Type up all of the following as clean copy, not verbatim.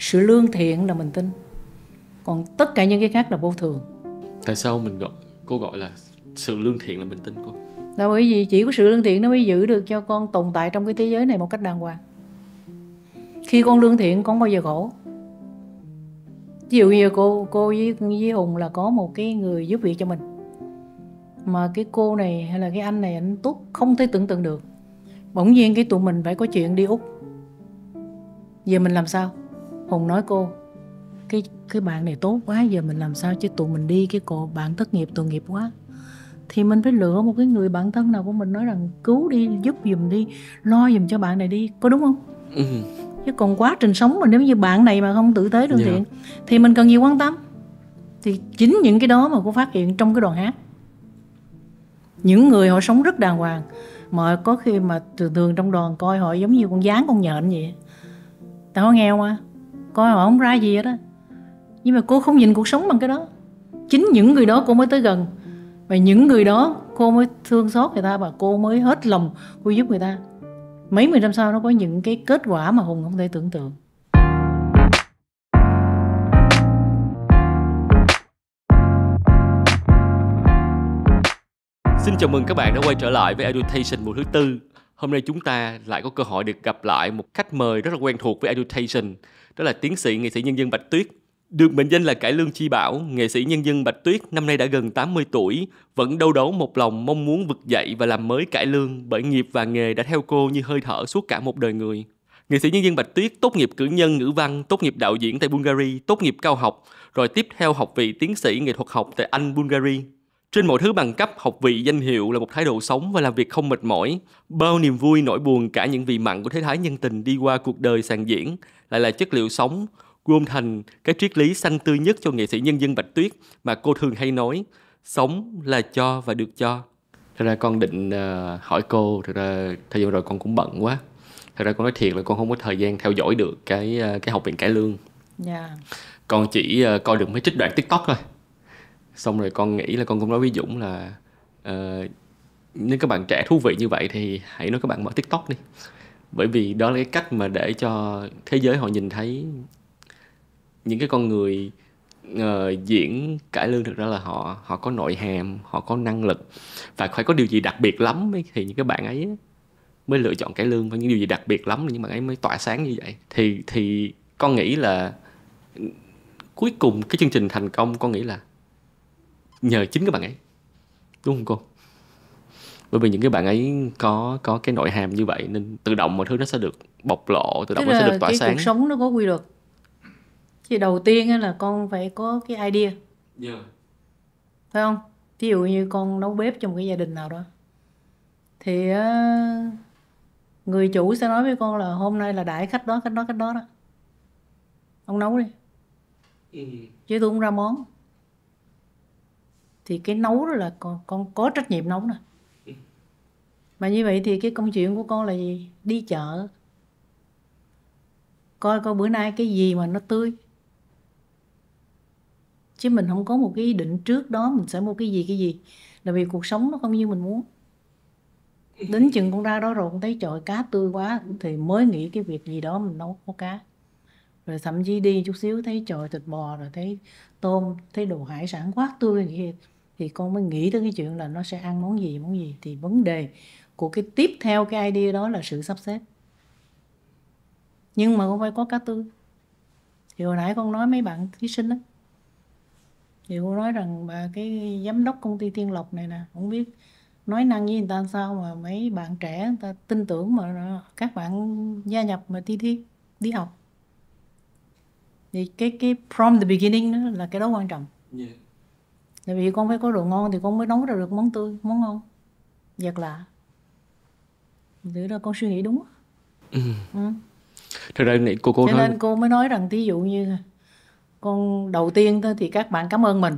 Sự lương thiện là mình tin, còn tất cả những cái khác là vô thường. Tại sao cô gọi là sự lương thiện là mình tin cô? Là bởi vì chỉ có sự lương thiện nó mới giữ được cho con tồn tại trong cái thế giới này một cách đàng hoàng. Khi con lương thiện con không bao giờ khổ. Ví dụ như cô với Hùng là có một cái người giúp việc cho mình, mà cái cô này hay là cái anh này anh tốt không thể tưởng tượng được. Bỗng nhiên cái tụi mình phải có chuyện đi Úc, giờ mình làm sao? Hùng nói cô, cái bạn này tốt quá, giờ mình làm sao chứ tụi mình đi cái cô bạn thất nghiệp tội nghiệp quá. Thì mình phải lựa một cái người bạn thân nào của mình nói rằng cứu đi, giúp giùm đi, lo giùm cho bạn này đi, có đúng không? Chứ còn quá trình sống mà nếu như bạn này mà không tử tế lương thiện thì mình cần gì quan tâm. Thì chính những cái đó mà cô phát hiện trong cái đoàn hát. Những người họ sống rất đàng hoàng, mà có khi mà thường trong đoàn coi họ giống như con gián con nhện vậy. Tại họ nghèo mà, coi họ không ra gì hết á. Nhưng mà cô không nhìn cuộc sống bằng cái đó. Chính những người đó cô mới tới gần, và những người đó cô mới thương xót người ta, và cô mới hết lòng cô giúp người ta. Mấy mươi năm sau nó có những cái kết quả mà Hùng không thể tưởng tượng. Xin chào mừng các bạn đã quay trở lại với Edutation mùa thứ 4. Hôm nay chúng ta lại có cơ hội được gặp lại một khách mời rất là quen thuộc với Edutation. Đó là tiến sĩ nghệ sĩ nhân dân Bạch Tuyết. Được mệnh danh là cải lương chi bảo, nghệ sĩ nhân dân Bạch Tuyết năm nay đã gần 80 tuổi, vẫn đâu đó một lòng mong muốn vực dậy và làm mới cải lương, bởi nghiệp và nghề đã theo cô như hơi thở suốt cả một đời người. Nghệ sĩ nhân dân Bạch Tuyết tốt nghiệp cử nhân ngữ văn, tốt nghiệp đạo diễn tại Bulgaria, tốt nghiệp cao học, rồi tiếp theo học vị tiến sĩ nghệ thuật học tại Anh, Bulgaria. Trên mọi thứ bằng cấp, học vị, danh hiệu là một thái độ sống và làm việc không mệt mỏi. Bao niềm vui, nỗi buồn, cả những vị mặn của thế thái nhân tình đi qua cuộc đời sàn diễn lại là chất liệu sống, gom thành cái triết lý xanh tươi nhất cho nghệ sĩ nhân dân Bạch Tuyết mà cô thường hay nói: sống là cho và được cho. Thật ra con định hỏi cô, thật ra thời gian rồi con cũng bận quá. Thật ra con nói thiệt là con không có thời gian theo dõi được cái học viện cải lương. Con chỉ coi được mấy trích đoạn TikTok thôi. Xong rồi con nghĩ là con cũng nói với Dũng là nếu các bạn trẻ thú vị như vậy thì hãy nói các bạn mở TikTok đi. Bởi vì đó là cái cách mà để cho thế giới họ nhìn thấy những cái con người diễn cải lương. Thực ra là họ có nội hàm, họ có năng lực, và phải có điều gì đặc biệt lắm thì những cái bạn ấy mới lựa chọn cải lương. Và những điều gì đặc biệt lắm thì những bạn ấy mới tỏa sáng như vậy. Thì con nghĩ là cuối cùng cái chương trình thành công, con nghĩ là nhờ chính các bạn ấy, đúng không cô? Bởi vì những cái bạn ấy có cái nội hàm như vậy nên tự động mọi thứ nó sẽ được bộc lộ, tự động nó sẽ được tỏa cái sáng. cuộc sống nó có quy luật. Thì đầu tiên là con phải có cái idea, phải không? Ví dụ như con nấu bếp trong một cái gia đình nào đó, thì người chủ sẽ nói với con là hôm nay là đãi khách đó, khách đó, khách đó đó, ông nấu đi, chứ tôi không ra món. Thì cái nấu đó là con có trách nhiệm nấu nè. Mà như vậy thì cái công chuyện của con là gì? Đi chợ, coi coi bữa nay cái gì mà nó tươi. Chứ mình không có một cái ý định trước đó mình sẽ mua cái gì. Là vì cuộc sống nó không như mình muốn. Đến chừng con ra đó rồi con thấy trời cá tươi quá, thì mới nghĩ cái việc gì đó mình nấu có cá. Rồi thậm chí đi chút xíu thấy trời thịt bò, rồi thấy tôm, thấy đồ hải sản quá tươi vậy, thì con mới nghĩ tới cái chuyện là nó sẽ ăn món gì. Thì vấn đề của cái tiếp theo cái idea đó là sự sắp xếp. Nhưng mà con phải có cá tươi. Thì hồi nãy con nói mấy bạn thí sinh đó, thì cô nói rằng cái giám đốc công ty Thiên Lộc này nè, không biết nói năng với người ta sao mà mấy bạn trẻ người ta tin tưởng mà các bạn gia nhập mà đi học. Thì cái from the beginning đó là cái đó quan trọng. Tại vì con phải có đồ ngon thì con mới nấu ra được món tươi, món ngon, vật lạ. Từ đó con suy nghĩ đúng. Thật ra này cô cho nói... nên cô mới nói rằng ví dụ như con đầu tiên thôi thì các bạn cảm ơn mình,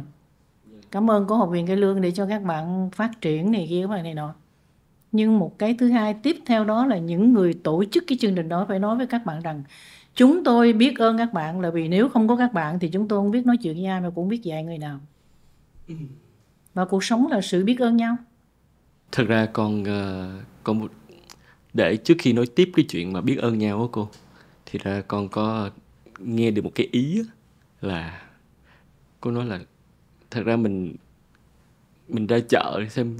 cảm ơn có học viện cải lương để cho các bạn phát triển này kia, các bạn này nọ. Nhưng một cái thứ hai tiếp theo đó là những người tổ chức cái chương trình đó phải nói với các bạn rằng chúng tôi biết ơn các bạn, là vì nếu không có các bạn thì chúng tôi không biết nói chuyện với ai, mà cũng không biết dạy người nào. Và cuộc sống là sự biết ơn nhau. Thật ra con để trước khi nói tiếp cái chuyện mà biết ơn nhau á cô, thì ra con có nghe được một cái ý á, là cô nói là thật ra mình ra chợ để xem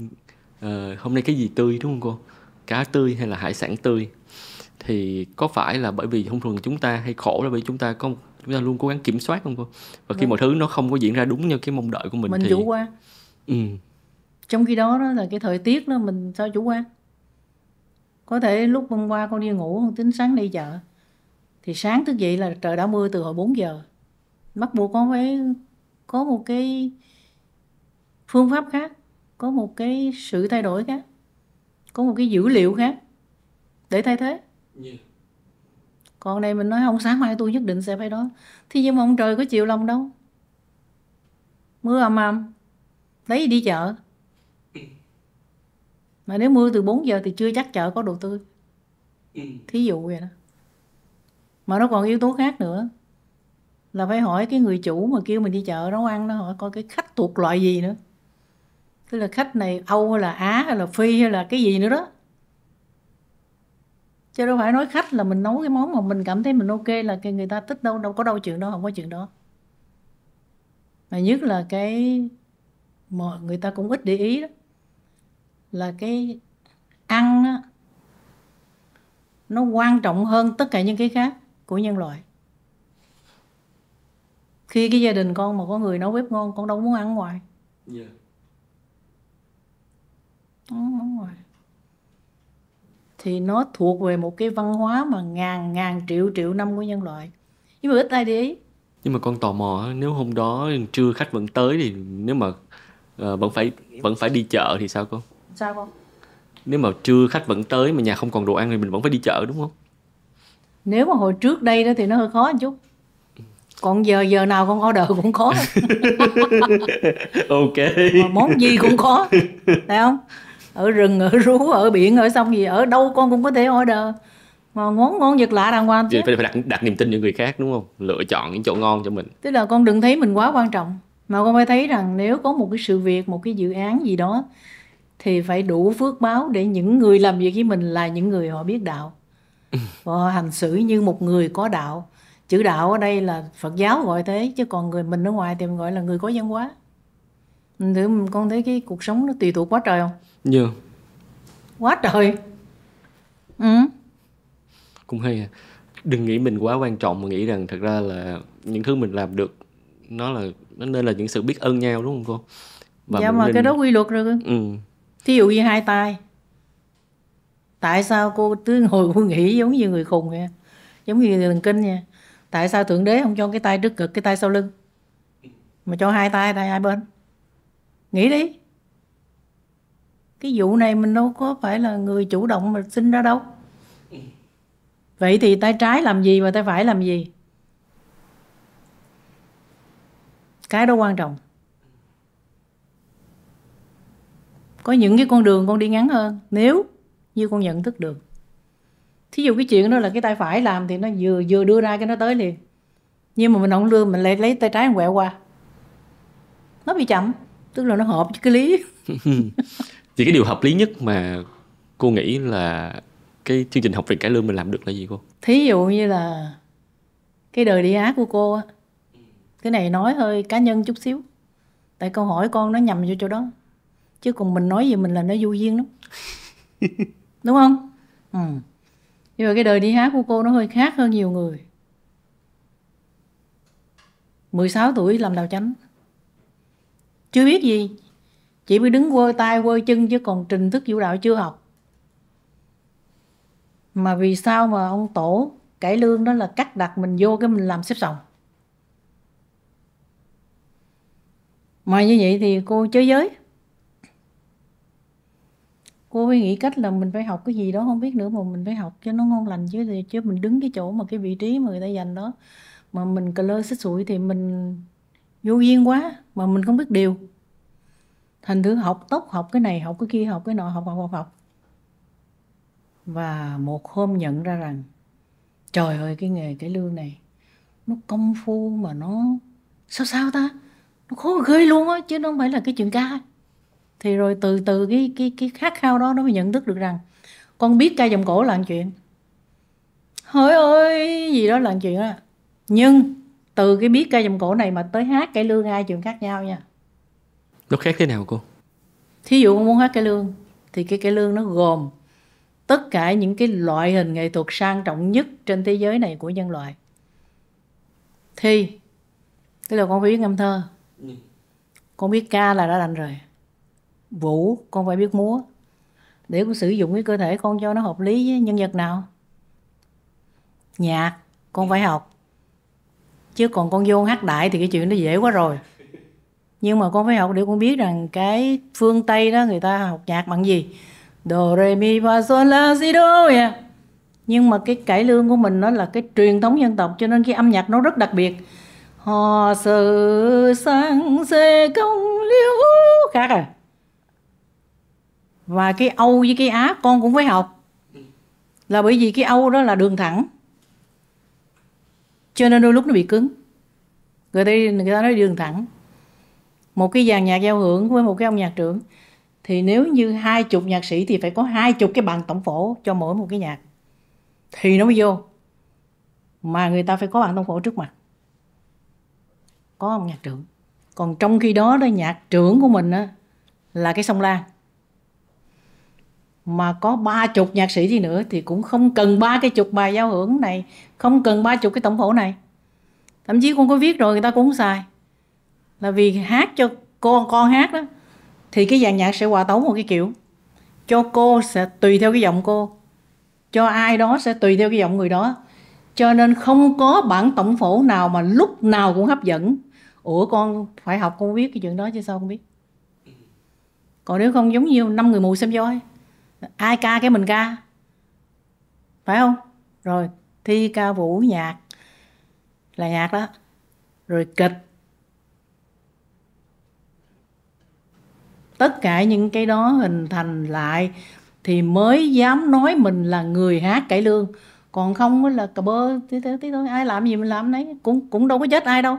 hôm nay cái gì tươi, đúng không cô? Cá tươi hay là hải sản tươi. Thì có phải là bởi vì thông thường chúng ta hay khổ là vì chúng ta luôn cố gắng kiểm soát không cô? Và khi mọi thứ nó không có diễn ra đúng như cái mong đợi của mình thì chủ quan. Trong khi đó là cái thời tiết đó, mình sao chủ quan? Có thể lúc hôm qua con đi ngủ, con tính sáng đi chợ, thì sáng thức dậy là trời đã mưa từ hồi 4 giờ. Bắt buộc con phải có một cái phương pháp khác, có một cái sự thay đổi khác, có một cái dữ liệu khác để thay thế. Còn này mình nói không, sáng mai tôi nhất định sẽ phải đó. Thì nhưng mà ông trời có chịu lòng đâu. Mưa ầm ầm, lấy gì đi chợ. Mà nếu mưa từ 4 giờ thì chưa chắc chợ có đồ tươi. Thí dụ vậy đó. Mà nó còn yếu tố khác nữa, là phải hỏi cái người chủ mà kêu mình đi chợ nấu ăn, nó hỏi coi cái khách thuộc loại gì nữa. Tức là khách này Âu hay là Á hay là Phi hay là cái gì nữa đó. Chứ đâu phải nói khách là mình nấu cái món mà mình cảm thấy mình ok là cái người ta thích đâu. Đâu có đâu chuyện đó, không có chuyện đó. Mà nhất là cái mà người ta cũng ít để ý đó, là cái ăn á, nó quan trọng hơn tất cả những cái khác của nhân loại. Khi cái gia đình con mà có người nấu bếp ngon, con đâu muốn ăn ngoài. Ăn ngoài thì nó thuộc về một cái văn hóa mà ngàn triệu năm của nhân loại, nhưng mà ít ai để ý. Nhưng mà con tò mò, nếu hôm đó trưa khách vẫn tới thì nếu mà vẫn phải đi chợ thì sao con? Sao con? Nếu mà trưa khách vẫn tới mà nhà không còn đồ ăn thì mình vẫn phải đi chợ, đúng không? Nếu mà hồi trước đây đó thì nó hơi khó một chút. Còn giờ nào con order cũng có. Ok. Mà món gì cũng có, phải không? Ở rừng, ở rú, ở biển, ở sông gì, ở đâu con cũng có thể order. Mà món ngon vật lạ đàng hoàng. Vậy phải đặt niềm tin cho người khác, đúng không? Lựa chọn những chỗ ngon cho mình. Tức là con đừng thấy mình quá quan trọng, mà con phải thấy rằng nếu có một cái sự việc, một cái dự án gì đó thì phải đủ phước báo để những người làm việc với mình là những người họ biết đạo và họ hành xử như một người có đạo. Chữ đạo ở đây là Phật giáo gọi thế, chứ còn người mình ở ngoài thì mình gọi là người có văn hóa. Con thấy cái cuộc sống nó tùy thuộc quá trời không? Yeah. Quá trời. Cũng hay à. Đừng nghĩ mình quá quan trọng mà nghĩ rằng thật ra là những thứ mình làm được nó nên là những sự biết ơn nhau, đúng không cô? Và dạ mà cái đó quy luật rồi. Thí dụ như hai tay, tại sao cô cứ ngồi cô nghĩ giống như người khùng vậy, giống như người thần kinh nha. Tại sao Thượng Đế không cho cái tay trước ngực, cái tay sau lưng, mà cho hai tay hai bên? Nghĩ đi. Cái vụ này mình đâu có phải là người chủ động mà sinh ra đâu. Vậy thì tay trái làm gì và tay phải làm gì? Cái đó quan trọng. Có những cái con đường con đi ngắn hơn nếu như con nhận thức được. Thí dụ cái chuyện đó là cái tay phải làm thì nó vừa đưa ra cái nó tới liền. Nhưng mà mình không đưa, mình lại lấy tay trái quẹo qua, nó bị chậm. Tức là nó hợp với cái lý. Thì cái điều hợp lý nhất mà cô nghĩ là cái chương trình học viện cải lương mình làm được là gì cô? Thí dụ như là cái đời đi Á của cô á, cái này nói hơi cá nhân chút xíu, tại câu hỏi con nó nhầm vô chỗ đó, chứ còn mình nói về mình là nó vô duyên lắm. Đúng không? Nhưng mà cái đời đi hát của cô nó hơi khác hơn nhiều người. 16 tuổi làm đào chánh, chưa biết gì, chỉ biết đứng quơ tay quơ chân, chứ còn trình thức vũ đạo chưa học. Mà vì sao mà ông tổ cải lương đó là cắt đặt mình vô cái mình làm xếp sòng. Mà như vậy thì cô chới giới. Cô phải nghĩ cách là mình phải học cái gì đó không biết nữa, mà mình phải học cho nó ngon lành chứ mình đứng cái chỗ mà cái vị trí mà người ta dành đó mà mình cà lơ xích sụi thì mình vô duyên quá mà mình không biết điều. Thành thử học tóc, học cái này, học cái kia, học cái nọ, học. Và một hôm nhận ra rằng trời ơi, cái nghề cải lương này nó công phu mà nó sao ta, nó khó ghê luôn á, chứ nó không phải là cái chuyện ca. Thì rồi từ cái khát khao đó nó mới nhận thức được rằng con biết ca vòng cổ là một chuyện, hỡi ơi gì đó là một chuyện á, Nhưng từ cái biết ca dòng cổ này mà tới hát cải lương hai chuyện khác nhau nha. Nó khác thế nào cô? Thí dụ con muốn hát cải lương thì cái cải lương nó gồm tất cả những cái loại hình nghệ thuật sang trọng nhất trên thế giới này của nhân loại. Thì tức là con phải biết ngâm thơ, con biết ca là đã đành rồi. Vũ con phải biết múa để con sử dụng cái cơ thể con cho nó hợp lý với nhân vật nào. Nhạc con phải học, chứ còn con vô hát đại thì cái chuyện nó dễ quá rồi. Nhưng mà con phải học để con biết rằng cái phương Tây đó người ta học nhạc bằng gì. Do, re, mi, fa, sol, la, si, do. Nhưng mà cái cải lương của mình nó là cái truyền thống dân tộc, cho nên cái âm nhạc nó rất đặc biệt. Hò sơ sang xê công liêu khác à. Và cái Âu với cái Á con cũng phải học, là bởi vì cái Âu đó là đường thẳng, cho nên đôi lúc nó bị cứng. Người ta nói đường thẳng. Một cái dàn nhạc giao hưởng với một cái ông nhạc trưởng thì nếu như 20 nhạc sĩ thì phải có 20 cái bằng tổng phổ cho mỗi một cái nhạc thì nó mới vô. Mà người ta phải có bằng tổng phổ trước mặt, có ông nhạc trưởng. Còn trong khi đó nhạc trưởng của mình á, là cái sông Lan, mà có 30 nhạc sĩ gì nữa thì cũng không cần 30 bài giao hưởng này, không cần 30 cái tổng phổ này. Thậm chí con có viết rồi người ta cũng không xài, là vì hát cho con hát đó thì cái dàn nhạc sẽ hòa tấu một cái kiểu, cho cô sẽ tùy theo cái giọng cô, cho ai đó sẽ tùy theo cái giọng người đó, cho nên không có bản tổng phổ nào mà lúc nào cũng hấp dẫn. Ủa con phải học con biết cái chuyện đó chứ sao không biết. Còn nếu không giống như 5 người mù xem voi, ai ca cái mình ca, phải không? Rồi thi ca vũ nhạc là nhạc đó, rồi kịch, tất cả những cái đó hình thành lại thì mới dám nói mình là người hát cải lương. Còn không là cà bơ tí thôi, ai làm gì mình làm đấy, cũng đâu có chết ai đâu.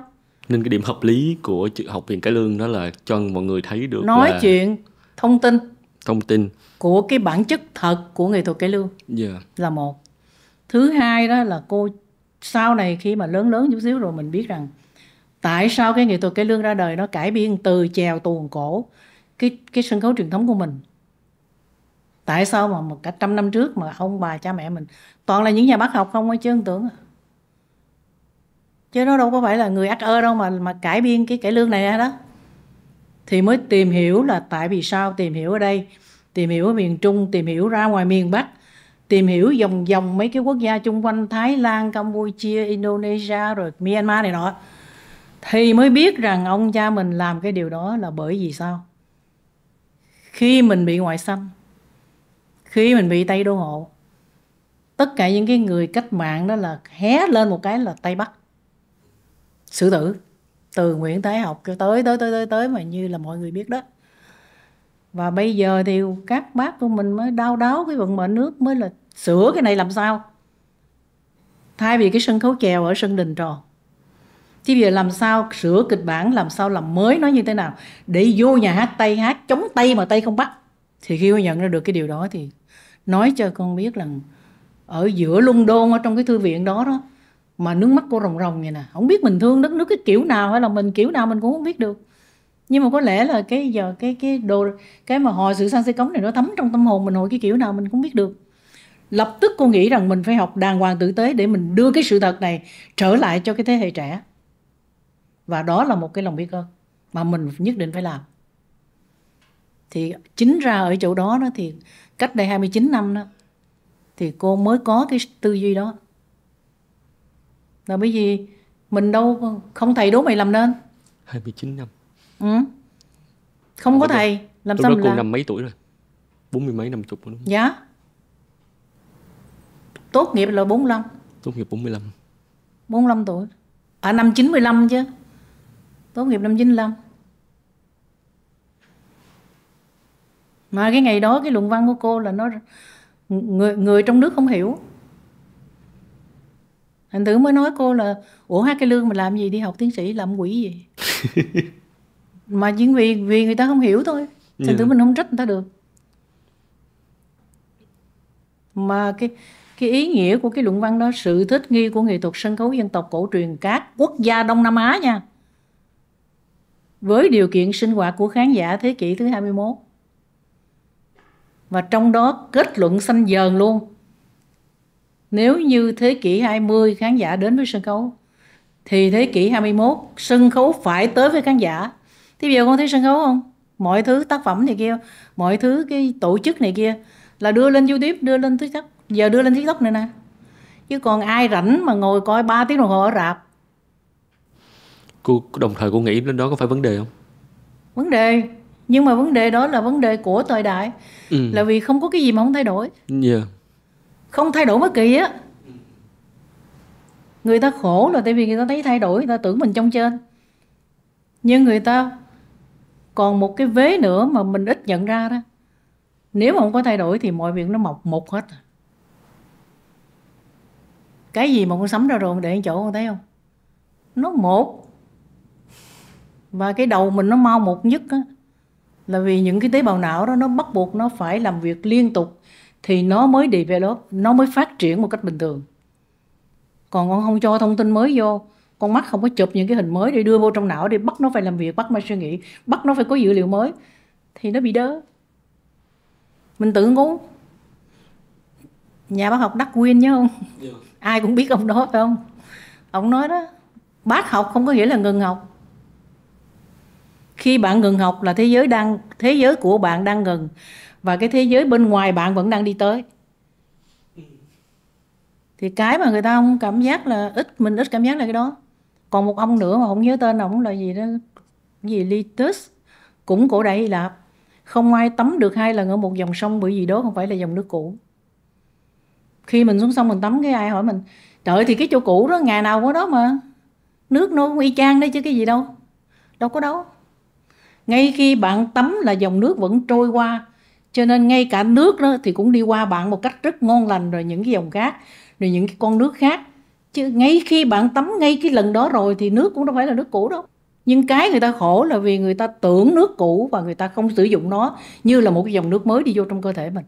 Nên cái điểm hợp lý của học viện cải lương đó là cho mọi người thấy được nói là chuyện thông tin của cái bản chất thật của nghệ thuật cải lương. Là một. Thứ hai đó là cô sau này khi mà lớn chút xíu rồi mình biết rằng tại sao cái nghệ thuật cải lương ra đời, nó cải biên từ chèo tuồng cổ, cái sân khấu truyền thống của mình. Tại sao mà cả 100 năm trước mà ông bà cha mẹ mình toàn là những nhà bác học không ấy chứ, tưởng chứ nó đâu có phải là người ác đâu mà cải biên cái cải lương này ra đó. Thì mới tìm hiểu là tại vì sao, tìm hiểu ở đây, tìm hiểu ở miền Trung, tìm hiểu ra ngoài miền Bắc, tìm hiểu vòng mấy cái quốc gia chung quanh Thái Lan, Campuchia, Indonesia rồi Myanmar này nọ, thì mới biết rằng ông cha mình làm cái điều đó là bởi vì sao? Khi mình bị ngoại xâm, khi mình bị Tây đô hộ, tất cả những cái người cách mạng đó là hé lên một cái là Tây Bắc xử tử, từ Nguyễn Thái Học tới mà như là mọi người biết đó. Và bây giờ thì các bác của mình mới đau đáu cái vận mệnh nước, mới là sửa cái này làm sao. Thay vì cái sân khấu chèo ở sân Đình Tròn, chứ bây giờ làm sao sửa kịch bản, làm sao làm mới nó như thế nào để vô nhà hát Tây hát chống Tây mà Tây không bắt. Thì khi cô nhận ra được cái điều đó thì nói cho con biết là ở giữa London, ở trong cái thư viện đó mà nước mắt cô ròng ròng vậy nè, không biết mình thương đất nước cái kiểu nào hay là mình kiểu nào mình cũng không biết được. Nhưng mà có lẽ là cái mà hồi sự San Xê Cống này nó thấm trong tâm hồn mình hồi cái kiểu nào mình cũng biết được. Lập tức cô nghĩ rằng mình phải học đàng hoàng tử tế để mình đưa cái sự thật này trở lại cho cái thế hệ trẻ. Và đó là một cái lòng biết ơn mà mình nhất định phải làm. Thì chính ra ở chỗ đó thì cách đây 29 năm đó thì cô mới có cái tư duy đó. Là bởi vì mình đâu không thầy đố mày làm nên. 29 năm. Không có thầy làm sao mình làm. Lúc đó cô năm mấy tuổi rồi? 40 mấy 50 rồi đúng không? Dạ. Tốt nghiệp là 45. Tốt nghiệp 45. 45 tuổi. Năm 95 chứ. Tốt nghiệp năm 95. Mà cái ngày đó cái luận văn của cô là nó người trong nước không hiểu. Thành thử mới nói cô là ủa hát cải lương mà làm gì, đi học tiến sĩ làm quỷ gì. Mà chỉ vì người ta không hiểu thôi. Thành thử mình không trách người ta được. Mà Cái ý nghĩa của cái luận văn đó, sự thích nghi của nghệ thuật sân khấu dân tộc cổ truyền các quốc gia Đông Nam Á nha, với điều kiện sinh hoạt của khán giả thế kỷ thứ 21. Và trong đó kết luận xanh dờn luôn. Nếu như thế kỷ 20 khán giả đến với sân khấu, thì thế kỷ 21 sân khấu phải tới với khán giả. Thì bây giờ con thấy sân khấu không? Mọi thứ tác phẩm này kia, mọi thứ cái tổ chức này kia là đưa lên YouTube, đưa lên TikTok. Giờ đưa lên TikTok này nè. Chứ còn ai rảnh mà ngồi coi 3 tiếng đồng hồ ở rạp. Cô đồng thời cô nghĩ lên đó có phải vấn đề không? Vấn đề. Nhưng mà vấn đề đó là vấn đề của thời đại. Là vì không có cái gì mà không thay đổi. Không thay đổi mới kỳ á. Người ta khổ là tại vì người ta thấy thay đổi, người ta tưởng mình trong trên. Nhưng người ta còn một cái vế nữa mà mình ít nhận ra đó. Nếu mà không có thay đổi thì mọi việc nó mọc một hết. Cái gì mà con sắm ra rồi để chỗ con thấy không? Nó một. Và cái đầu mình nó mau một nhất á, là vì những cái tế bào não đó nó bắt buộc nó phải làm việc liên tục thì nó mới develop, nó mới phát triển một cách bình thường. Còn con không cho thông tin mới vô, con mắt không có chụp những cái hình mới để đưa vô trong não để bắt nó phải làm việc, bắt nó suy nghĩ, bắt nó phải có dữ liệu mới, thì nó bị đớ. Mình tự ngủ. Nhà bác học Darwin nhớ không? Ai cũng biết ông đó phải không? Ông nói đó, bác học không có nghĩa là ngừng học. Khi bạn ngừng học là thế giới của bạn đang ngừng, và cái thế giới bên ngoài bạn vẫn đang đi tới. Thì cái mà người ta không cảm giác là mình ít cảm giác là cái đó. Còn một ông nữa mà không nhớ tên ông là gì đó, gì Litus, cũng cổ đại Hy Lạp. Không ai tắm được 2 lần ở một dòng sông bởi vì đó không phải là dòng nước cũ. Khi mình xuống sông mình tắm, cái ai hỏi mình, trời thì cái chỗ cũ đó ngày nào có đó mà, nước nó cũng y chang đấy chứ cái gì đâu. Đâu có đâu. Ngay khi bạn tắm là dòng nước vẫn trôi qua, cho nên ngay cả nước đó thì cũng đi qua bạn một cách rất ngon lành, rồi những cái dòng khác, rồi những cái con nước khác. Chứ ngay khi bạn tắm ngay cái lần đó rồi thì nước cũng đâu phải là nước cũ đâu. Nhưng cái người ta khổ là vì người ta tưởng nước cũ và người ta không sử dụng nó như là một cái dòng nước mới đi vô trong cơ thể mình.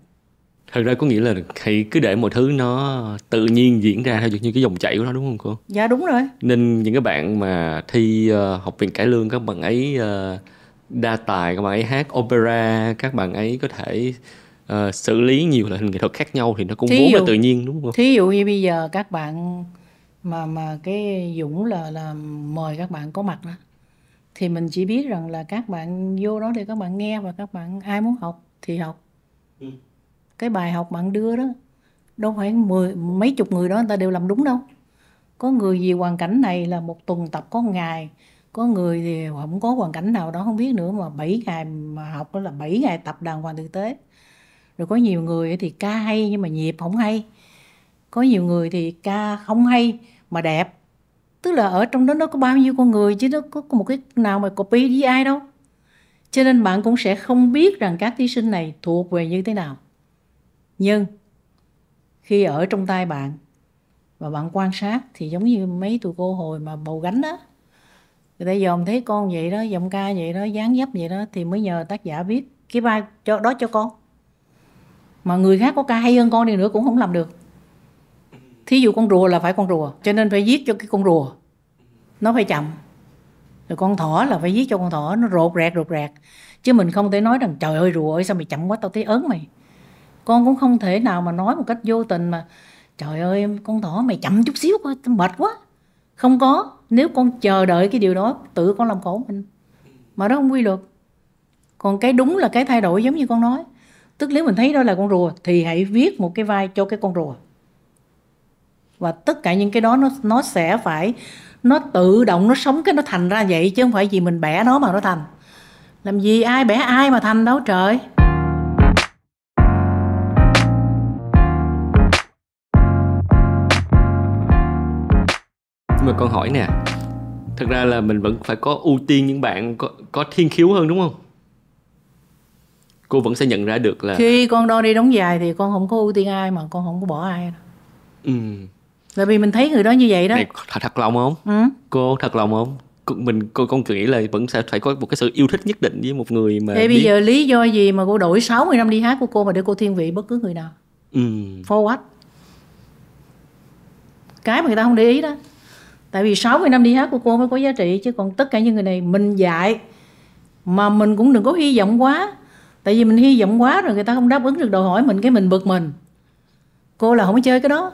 Thật ra có nghĩa là hãy cứ để mọi thứ nó tự nhiên diễn ra theo như cái dòng chảy của nó, đúng không cô? Dạ đúng rồi. Nên những cái bạn mà thi học viện cải lương, các bạn ấy đa tài, các bạn ấy hát opera, các bạn ấy có thể xử lý nhiều loại hình nghệ thuật khác nhau thì nó cũng vốn là tự nhiên, đúng không? Thí dụ như bây giờ các bạn mà cái Dũng là mời các bạn có mặt đó, thì mình chỉ biết rằng là các bạn vô đó để các bạn nghe, và các bạn ai muốn học thì học. Cái bài học bạn đưa đó đâu phải mấy chục người đó người ta đều làm đúng đâu. Có người vì hoàn cảnh này là một tuần tập có 1 ngày, có người thì không có hoàn cảnh nào đó không biết nữa mà 7 ngày mà học, đó là 7 ngày tập đàng hoàng tử tế. Rồi có nhiều người thì ca hay nhưng mà nhịp không hay. Có nhiều người thì ca không hay mà đẹp. Tức là ở trong đó nó có bao nhiêu con người chứ nó có một cái nào mà copy với ai đâu. Cho nên bạn cũng sẽ không biết rằng các thí sinh này thuộc về như thế nào. Nhưng khi ở trong tay bạn và bạn quan sát thì giống như mấy tụi cô hồi mà bầu gánh đó, người ta dòm thấy con vậy đó, giọng ca vậy đó, dáng dấp vậy đó, thì mới nhờ tác giả viết cái vai đó cho con. Mà người khác có ca hay hơn con đi nữa cũng không làm được. Thí dụ con rùa là phải con rùa, cho nên phải viết cho cái con rùa nó phải chậm. Rồi con thỏ là phải viết cho con thỏ nó rột rẹt. Chứ mình không thể nói rằng trời ơi rùa ơi sao mày chậm quá, tao thấy ớn mày. Con cũng không thể nào mà nói một cách vô tình mà trời ơi con thỏ mày chậm chút xíu coi tao mệt quá. Không có. Nếu con chờ đợi cái điều đó, tự con làm khổ mình. Mà đó không quy luật. Còn cái đúng là cái thay đổi giống như con nói. Tức nếu mình thấy đó là con rùa thì hãy viết một cái vai cho cái con rùa. Và tất cả những cái đó nó sẽ phải, nó tự động nó sống cái nó thành ra vậy, chứ không phải vì mình bẻ nó mà nó thành. Làm gì ai bẻ ai mà thành đâu trời. Nhưng mà con hỏi nè, thực ra là mình vẫn phải có ưu tiên những bạn có thiên khiếu hơn, đúng không? Cô vẫn sẽ nhận ra được là khi con đo đi đóng dài thì con không có ưu tiên ai mà con không có bỏ ai đâu. Tại vì mình thấy người đó như vậy đó. Này, thật lòng không? Cô thật lòng không? Con nghĩ là vẫn sẽ phải có một cái sự yêu thích nhất định với một người mà. Thế bây giờ lý do gì mà cô đổi 60 năm đi hát của cô mà để cô thiên vị bất cứ người nào? For what? cái mà người ta không để ý đó. Tại vì 60 năm đi hát của cô mới có giá trị, chứ còn tất cả những người này mình dạy mà mình cũng đừng có hy vọng quá. Tại vì mình hy vọng quá rồi người ta không đáp ứng được đòi hỏi mình, cái mình bực mình. Cô là không chơi cái đó.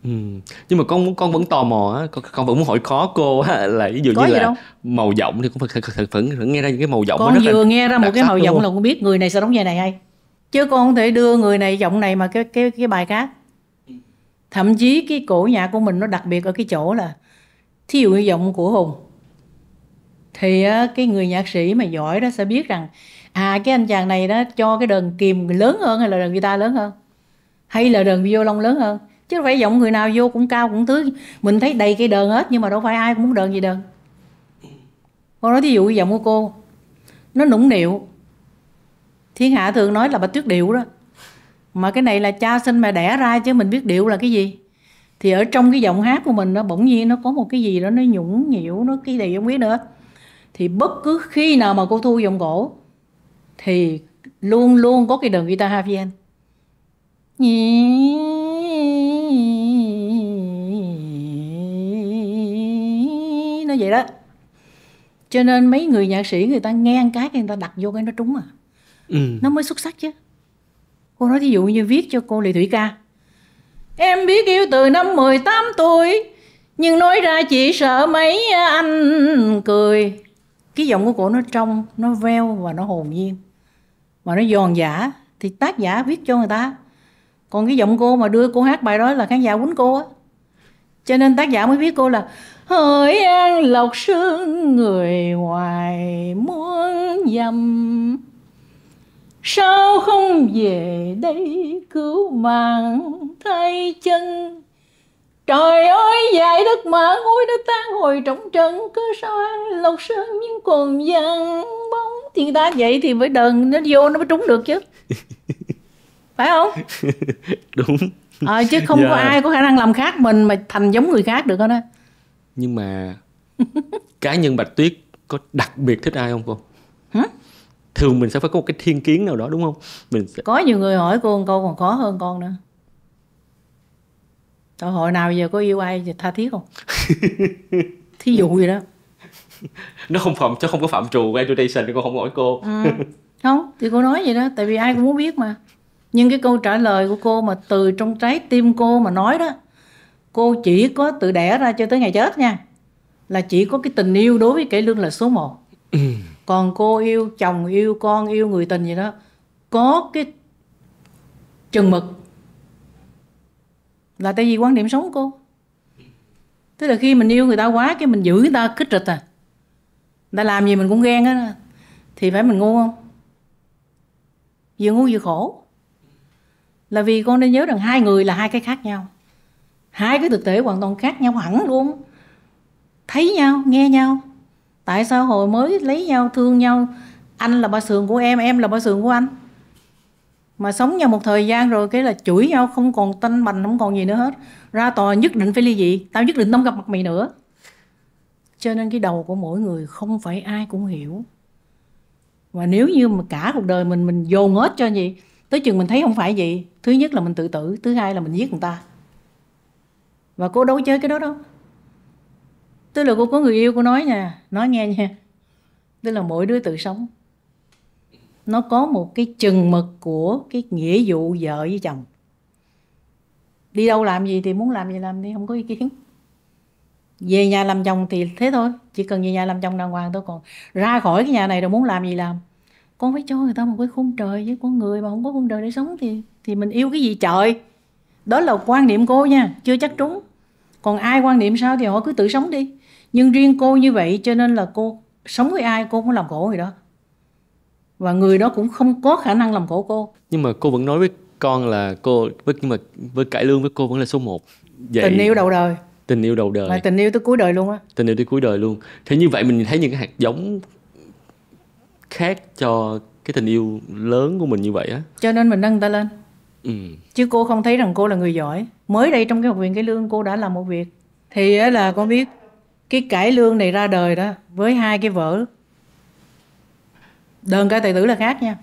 Nhưng mà con vẫn tò mò á, con vẫn muốn hỏi khó cô á, là ví dụ có như là đâu. màu giọng thì cũng phải nghe ra những cái màu giọng. Con vừa nghe ra một cái màu giọng là con biết người này sẽ đóng vai này hay. Chứ con không thể đưa người này giọng này mà cái bài khác. Thậm chí cái cổ nhạc của mình nó đặc biệt ở cái chỗ là thí dụ như giọng của Hùng thì cái người nhạc sĩ mà giỏi đó sẽ biết rằng cái anh chàng này đó cho cái đờn kìm lớn hơn hay là đờn guitar lớn hơn hay là đờn violon lớn hơn, chứ không phải giọng người nào vô cũng cao cũng tứ. Mình thấy đầy cây đờn hết nhưng mà đâu phải ai cũng muốn đờn gì đờn. Con nói thí dụ giọng của cô nó nũng nịu, thiên hạ thường nói là Bạch Tuyết điệu đó, mà cái này là cha sinh mẹ đẻ ra chứ mình biết điệu là cái gì. Thì ở trong cái giọng hát của mình nó bỗng nhiên nó có một cái gì đó nó nhũng nhịu, nó cái gì không biết nữa. Thì bất cứ khi nào mà cô thu giọng cổ thì luôn luôn có cái đờn guitar happy end. Nó vậy đó. Cho nên mấy người nhạc sĩ người ta nghe cái người ta đặt vô cái nó trúng nó mới xuất sắc chứ. Cô nói thí dụ như viết cho cô Lệ Thủy ca: em biết yêu từ năm 18 tuổi, nhưng nói ra chỉ sợ mấy anh cười. Cái giọng của cô nó trong, nó veo và nó hồn nhiên, mà nó giòn giả thì tác giả viết cho người ta. Còn cái giọng cô mà đưa cô hát bài đó là khán giả quýnh cô á. Cho nên tác giả mới viết cô là hỡi An Lộc Sương người ngoài muôn dặm, sao không về đây cứu mạng thay chân. Trời ơi dài đất mà ngôi đất tan hồi trọng trần, cớ sao An Lộc Sơn nhưng còn vắng bóng. Thì người ta vậy thì mới đờn nó vô nó mới trúng được chứ. Phải không? Đúng. Chứ không có ai có khả năng làm khác mình mà thành giống người khác được hết á. Nhưng mà cá nhân Bạch Tuyết có đặc biệt thích ai không cô? Thường mình sẽ phải có một cái thiên kiến nào đó đúng không? Mình sẽ... Có nhiều người hỏi cô một câu còn khó hơn con nữa. Hồi nào giờ có yêu ai tha thiết không? Thí dụ gì đó. Nó không có phạm trù của education thì con không hỏi cô. Không, thì cô nói vậy đó. Tại vì ai cũng muốn biết mà. Nhưng cái câu trả lời của cô mà từ trong trái tim cô mà nói đó, cô chỉ có tự đẻ ra cho tới ngày chết nha, là chỉ có cái tình yêu đối với cải lương là số 1. Còn cô yêu chồng, yêu con, yêu người tình gì đó có cái chừng mực, là tại vì quan điểm sống cô. Tức là khi mình yêu người ta quá, cái mình giữ người ta khích rịch người ta làm gì mình cũng ghen á, thì phải mình ngu không? Vừa ngu vừa khổ. Là vì con nên nhớ rằng hai người là hai cái khác nhau, hai cái thực thể hoàn toàn khác nhau hẳn luôn. Thấy nhau, nghe nhau. Tại sao hồi mới lấy nhau, thương nhau, anh là ba sườn của em là ba sườn của anh, mà sống nhau một thời gian rồi cái là chửi nhau không còn tanh bành, không còn gì nữa hết. Ra tòa nhất định phải ly dị, tao nhất định không gặp mặt mày nữa. Cho nên cái đầu của mỗi người không phải ai cũng hiểu. Và nếu như mà cả cuộc đời mình dồn hết cho gì, tới chừng mình thấy không phải vậy, thứ nhất là mình tự tử, thứ hai là mình giết người ta. Và cô đâu chơi cái đó đâu. Tức là cô có người yêu, cô nói nha, nói nghe nha, tức là mỗi đứa tự sống, nó có một cái chừng mực của cái nghĩa vụ vợ với chồng. Đi đâu làm gì thì muốn làm gì làm đi, không có ý kiến. Về nhà làm chồng thì thế thôi, chỉ cần về nhà làm chồng đàng hoàng thôi. Còn ra khỏi cái nhà này rồi muốn làm gì làm. Con phải cho người ta một cái khung trời, với con người mà không có khung trời để sống thì mình yêu cái gì trời. Đó là quan niệm cô nha, chưa chắc trúng. Còn ai quan niệm sao thì họ cứ tự sống đi. Nhưng riêng cô như vậy cho nên là cô sống với ai cô cũng làm khổ người đó. Và người đó cũng không có khả năng làm khổ cô. Nhưng mà cô vẫn nói với con là cô, nhưng mà với cải lương với cô vẫn là số 1. Vậy... Tình yêu đầu đời. Tình yêu đầu đời. Và tình yêu tới cuối đời luôn á. Tình yêu tới cuối đời luôn. Thế như vậy mình thấy những cái hạt giống khác cho cái tình yêu lớn của mình như vậy á. Cho nên mình nâng người ta lên. Chứ cô không thấy rằng cô là người giỏi. Mới đây trong cái học viện cải lương cô đã làm một việc. Thì là con biết cái cải lương này ra đời đó với 2 cái vở đờn ca tài tử là khác nha.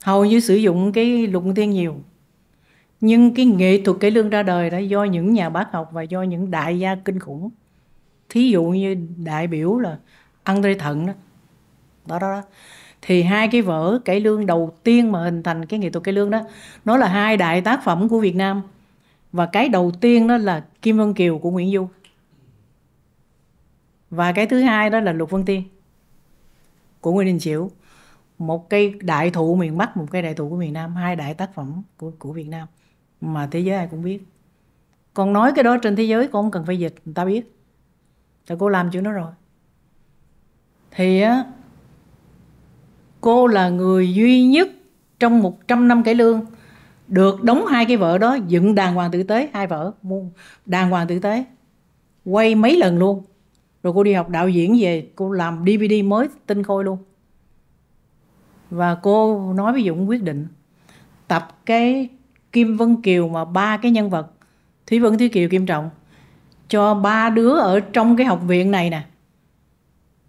Hầu như sử dụng cái lục tiên nhiều. Nhưng cái nghệ thuật cải lương ra đời đã do những nhà bác học và do những đại gia kinh khủng. Thí dụ như đại biểu là André Thận đó. Đó. Thì hai cái vở cải lương đầu tiên mà hình thành cái nghệ thuật cải lương đó, nó là hai đại tác phẩm của Việt Nam. Và cái đầu tiên đó là Kim Vân Kiều của Nguyễn Du. Và cái thứ hai đó là Lục Vân Tiên của Nguyễn Đình Chiểu. Một cây đại thụ miền Bắc, một cây đại thụ của miền Nam. Hai đại tác phẩm của Việt Nam mà thế giới ai cũng biết. Con nói cái đó trên thế giới con không cần phải dịch, người ta biết. Tại cô làm chuyện đó rồi. Thì á, cô là người duy nhất trong 100 năm cải lương được đóng hai cái vở đó, dựng đàng hoàng tử tế, hai vở đàng hoàng tử tế, quay mấy lần luôn. Rồi cô đi học đạo diễn về, cô làm DVD mới tinh khôi luôn. Và cô nói với Dũng quyết định tập cái Kim Vân Kiều mà ba cái nhân vật Thúy Vân, Thúy Kiều, Kim Trọng cho ba đứa ở trong cái học viện này nè,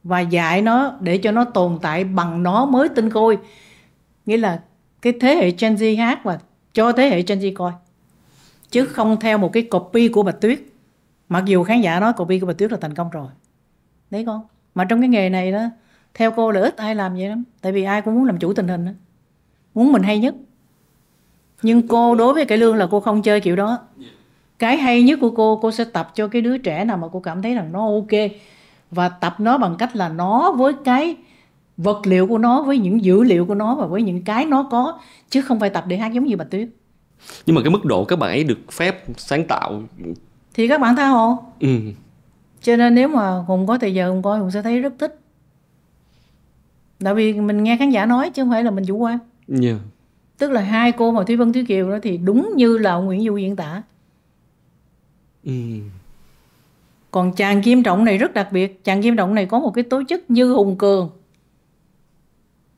và dạy nó để cho nó tồn tại bằng nó mới tinh khôi. Nghĩa là cái thế hệ Gen Z hát và cho thế hệ Gen Z coi, chứ không theo một cái copy của Bạch Tuyết. Mặc dù khán giả nói copy của Bạch Tuyết là thành công rồi. Đấy con. Mà trong cái nghề này đó, theo cô là ít ai làm vậy lắm. Tại vì ai cũng muốn làm chủ tình hình đó, muốn mình hay nhất. Nhưng cô đối với cải lương là cô không chơi kiểu đó. Cái hay nhất của cô sẽ tập cho cái đứa trẻ nào mà cô cảm thấy rằng nó ok. Và tập nó bằng cách là nó với cái vật liệu của nó, với những dữ liệu của nó và với những cái nó có, chứ không phải tập để hát giống như Bạch Tuyết. Nhưng mà cái mức độ các bạn ấy được phép sáng tạo thì các bạn tha hồ. Cho nên nếu mà Hùng có thời giờ Hùng coi, Hùng sẽ thấy rất thích. Tại vì mình nghe khán giả nói chứ không phải là mình chủ quan. Tức là hai cô mà Thúy Vân, Thúy Kiều đó thì đúng như là ông Nguyễn Du diễn tả. Còn chàng Kim Trọng này rất đặc biệt. Chàng Kim Trọng này có một cái tố chất như Hùng Cường,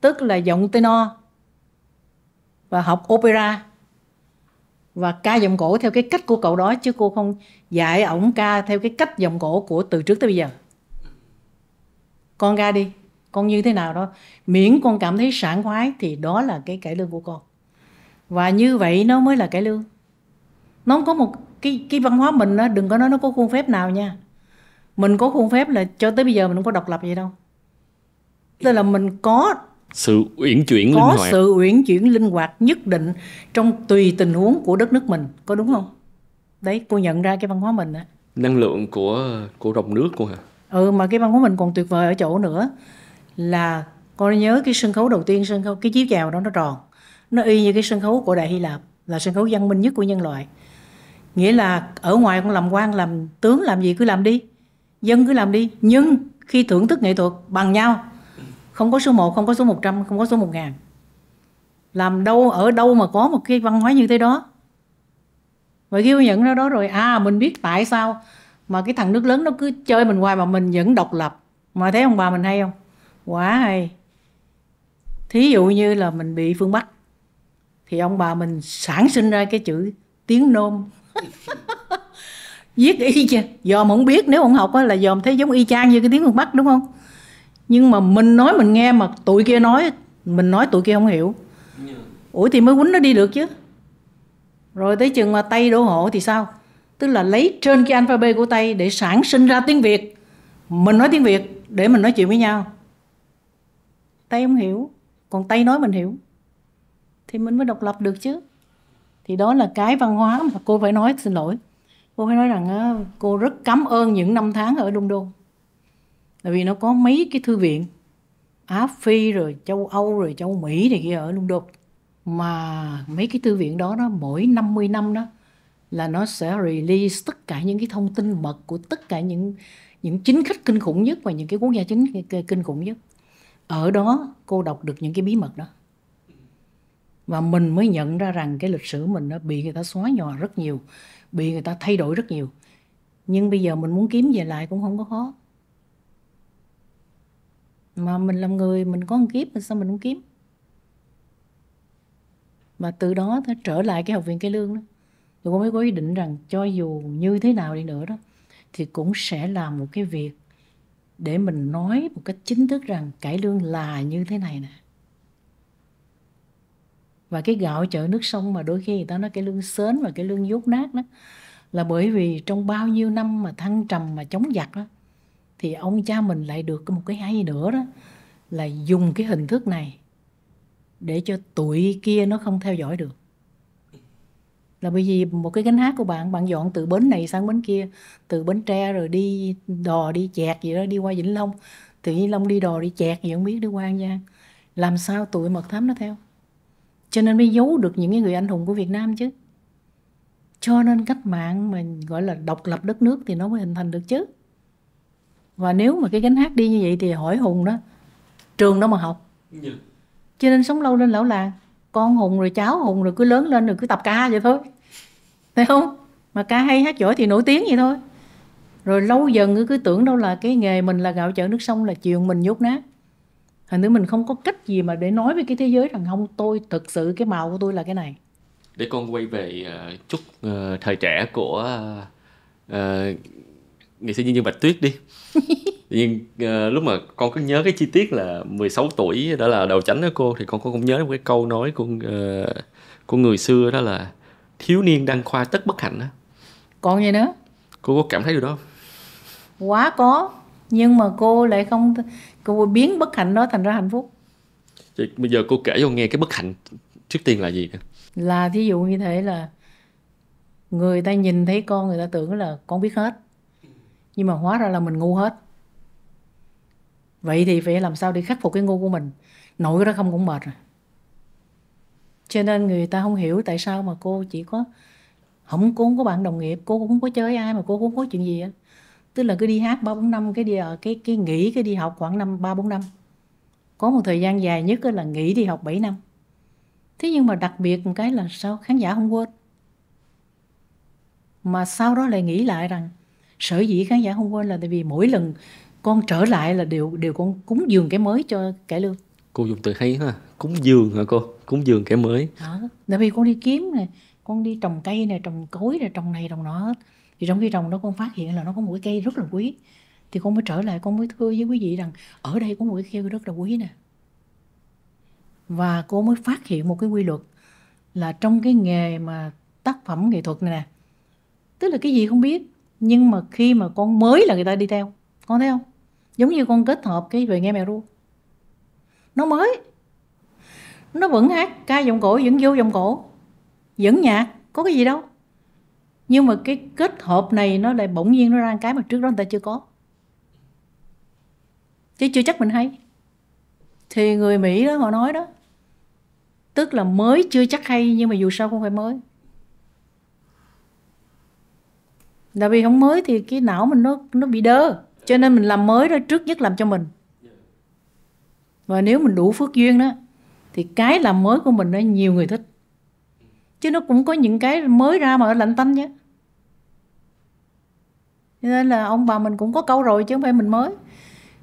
tức là giọng tenor và học opera và ca giọng cổ theo cái cách của cậu đó, chứ cô không dạy ổng ca theo cái cách giọng cổ của từ trước tới bây giờ. Con ra đi, con như thế nào đó, miễn con cảm thấy sảng khoái thì đó là cái cải lương của con. Và như vậy nó mới là cải lương. Nó có một cái văn hóa mình đó, đừng có nói nó có khuôn phép nào nha. Mình có khuôn phép là cho tới bây giờ mình không có độc lập vậy đâu. Tức là mình có sự uyển chuyển linh hoạt. Có sự uyển chuyển linh hoạt nhất định trong tùy tình huống của đất nước mình, có đúng không? Đấy, cô nhận ra cái văn hóa mình đó. Năng lượng của dòng nước cô hả? Mà cái văn hóa mình còn tuyệt vời ở chỗ nữa là con nhớ cái sân khấu đầu tiên, cái chiếu chào đó nó tròn. Nó y như cái sân khấu của Đại Hy Lạp, là sân khấu văn minh nhất của nhân loại. Nghĩa là ở ngoài con làm quan, làm tướng, làm gì cứ làm đi, dân cứ làm đi, nhưng khi thưởng thức nghệ thuật bằng nhau, không có số 1, không có số 100, không có số 1000. Làm đâu, ở đâu mà có một cái văn hóa như thế đó. Và khi nhận ra đó rồi, mình biết tại sao mà cái thằng nước lớn nó cứ chơi mình hoài mà mình vẫn độc lập. Mà thấy ông bà mình hay không? Quá hay. Thí dụ như là mình bị phương Bắc, thì ông bà mình sản sinh ra cái chữ tiếng nôm. Viết y chang, dòm không biết, nếu không học là dòm thấy giống y chang như cái tiếng phương Bắc, đúng không? Nhưng mà mình nói mình nghe, mà tụi kia nói, mình nói tụi kia không hiểu. Ủa thì mới quýnh nó đi được chứ. Rồi tới chừng mà Tây đô hộ thì sao? Tức là lấy trên cái alphabet của Tây để sản sinh ra tiếng Việt. Mình nói tiếng Việt để mình nói chuyện với nhau. Tây không hiểu, còn Tây nói mình hiểu, thì mình mới độc lập được chứ. Thì đó là cái văn hóa mà cô phải nói, xin lỗi, cô phải nói rằng cô rất cảm ơn những năm tháng ở London. Tại vì nó có mấy cái thư viện Á Phi rồi châu Âu rồi châu Mỹ này kia ở London. Mà mấy cái thư viện đó mỗi 50 năm đó là nó sẽ release tất cả những cái thông tin mật của tất cả những chính khách kinh khủng nhất và những cái quốc gia chính kinh khủng nhất. Ở đó cô đọc được những cái bí mật đó. Và mình mới nhận ra rằng cái lịch sử mình nó bị người ta xóa nhòa rất nhiều, bị người ta thay đổi rất nhiều. Nhưng bây giờ mình muốn kiếm về lại cũng không có khó. Mà mình làm người, mình có một kiếp mà sao mình không kiếm. Và từ đó ta trở lại cái học viện cải lương đó. Tôi cũng mới có ý định rằng cho dù như thế nào đi nữa đó, thì cũng sẽ làm một cái việc để mình nói một cách chính thức rằng cải lương là như thế này nè. Và cái gạo chợ nước sông mà đôi khi người ta nói cái lương sến và cái lương dốt nát đó, là bởi vì trong bao nhiêu năm mà thăng trầm mà chống giặc đó, thì ông cha mình lại được một cái hay nữa đó, là dùng cái hình thức này để cho tụi kia nó không theo dõi được. Là bởi vì một cái gánh hát của bạn dọn từ bến này sang bến kia, từ Bến Tre rồi đi đò đi chẹt gì đó, đi qua Vĩnh Long, từ Vĩnh Long đi đò đi chẹt gì không biết, đi qua An Giang, làm sao tụi mật thám nó theo. Cho nên mới giấu được những cái người anh hùng của Việt Nam chứ. Cho nên cách mạng mình gọi là độc lập đất nước thì nó mới hình thành được chứ. Và nếu mà cái gánh hát đi như vậy thì hỏi Hùng đó, trường đó mà học. Cho nên sống lâu lên lão làng, con Hùng rồi cháu Hùng rồi cứ lớn lên rồi cứ tập ca vậy thôi, thấy không? Mà ca hay hát giỏi thì nổi tiếng vậy thôi. Rồi lâu dần cứ tưởng đâu là cái nghề mình là gạo chợ nước sông là chuyện mình dốt nát. Thành thử mình không có cách gì mà để nói với cái thế giới rằng không, tôi thực sự cái màu của tôi là cái này. Để con quay về chút thời trẻ của nghệ sĩ nhân dân Bạch Tuyết đi. Nhưng lúc mà con cứ nhớ cái chi tiết là 16 tuổi đã là đầu chánh đó cô, thì con cũng nhớ một cái câu nói của người xưa, đó là thiếu niên đăng khoa tất bất hạnh đó. Còn gì nữa? Cô có cảm thấy điều đó không? Quá có. Nhưng mà cô lại không, cô biến bất hạnh đó thành ra hạnh phúc. Thì bây giờ cô kể cho con nghe cái bất hạnh trước tiên là gì? Là thí dụ như thế là người ta nhìn thấy con, người ta tưởng là con biết hết, nhưng mà hóa ra là mình ngu hết. Vậy thì phải làm sao để khắc phục cái ngu của mình. Nội ra không cũng mệt rồi. Cho nên người ta không hiểu tại sao mà cô chỉ có cô không có bạn đồng nghiệp, cô cũng không có chơi ai, mà cô cũng không có chuyện gì á. Tức là cứ đi hát 3-4 năm, cái nghỉ cái đi học khoảng 3-4 năm. Có một thời gian dài nhất là nghỉ đi học 7 năm. Thế nhưng mà đặc biệt một cái là sao khán giả không quên. Mà sau đó lại nghĩ lại rằng sở dĩ khán giả không quên là tại vì mỗi lần con trở lại là đều con cúng dường cái mới cho cải lương. Cô dùng từ hay ha, cúng dường hả cô? Cúng dường cái mới. Tại vì con đi kiếm này, con đi trồng cây này, trồng cối này, trồng này trồng nọ hết. Thì trong khi trồng đó con phát hiện là nó có một cái cây rất là quý. Thì con mới trở lại, con mới thưa với quý vị rằng ở đây có một cái cây rất là quý nè. Và cô mới phát hiện một cái quy luật là trong cái nghề mà tác phẩm nghệ thuật này nè, tức là cái gì không biết, nhưng mà khi mà con mới là người ta đi theo. Con thấy không? Giống như con kết hợp cái Về Nghe Mẹ Ru, nó mới, nó vẫn hát ca giọng cổ, vẫn vô giọng cổ, vẫn nhạc, có cái gì đâu. Nhưng mà cái kết hợp này nó lại bỗng nhiên nó ra cái mà trước đó người ta chưa có, chứ chưa chắc mình hay. Thì người Mỹ đó họ nói đó, tức là mới chưa chắc hay, nhưng mà dù sao không phải mới. Tại vì không mới thì cái não mình nó bị đơ. Cho nên mình làm mới đó trước nhất làm cho mình. Và nếu mình đủ phước duyên đó, thì cái làm mới của mình đó nhiều người thích. Chứ nó cũng có những cái mới ra mà lạnh tanh nhé. Cho nên là ông bà mình cũng có câu rồi chứ không phải mình mới.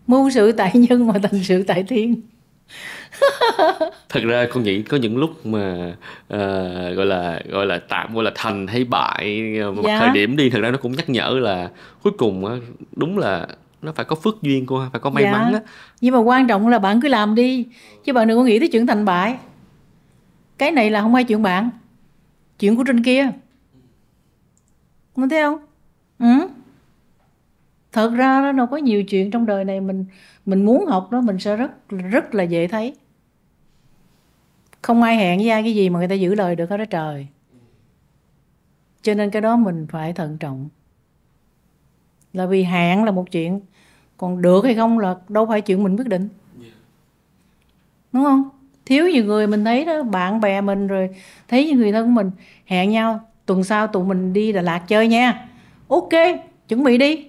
Mưu sự tại nhân mà thành sự tại thiên. Thật ra con nghĩ có những lúc mà gọi là tạm gọi là thành hay bại một thời điểm đi, thật ra nó cũng nhắc nhở là cuối cùng á, đúng là nó phải có phước duyên cô ha, phải có may mắn á. Nhưng mà quan trọng là bạn cứ làm đi, chứ bạn đừng có nghĩ tới chuyện thành bại. Cái này là không phải chuyện bạn, chuyện của trên kia. Mình thấy không? Thật ra đó, nó có nhiều chuyện trong đời này mình muốn học đó, mình sẽ rất là dễ thấy. Không ai hẹn với ai cái gì mà người ta giữ lời được hết đó trời. Cho nên cái đó mình phải thận trọng. Là vì hẹn là một chuyện, còn được hay không là đâu phải chuyện mình quyết định. Đúng không? Thiếu nhiều người mình thấy đó, bạn bè mình rồi thấy những người thân của mình hẹn nhau tuần sau tụi mình đi Đà Lạt chơi nha. Ok, chuẩn bị đi.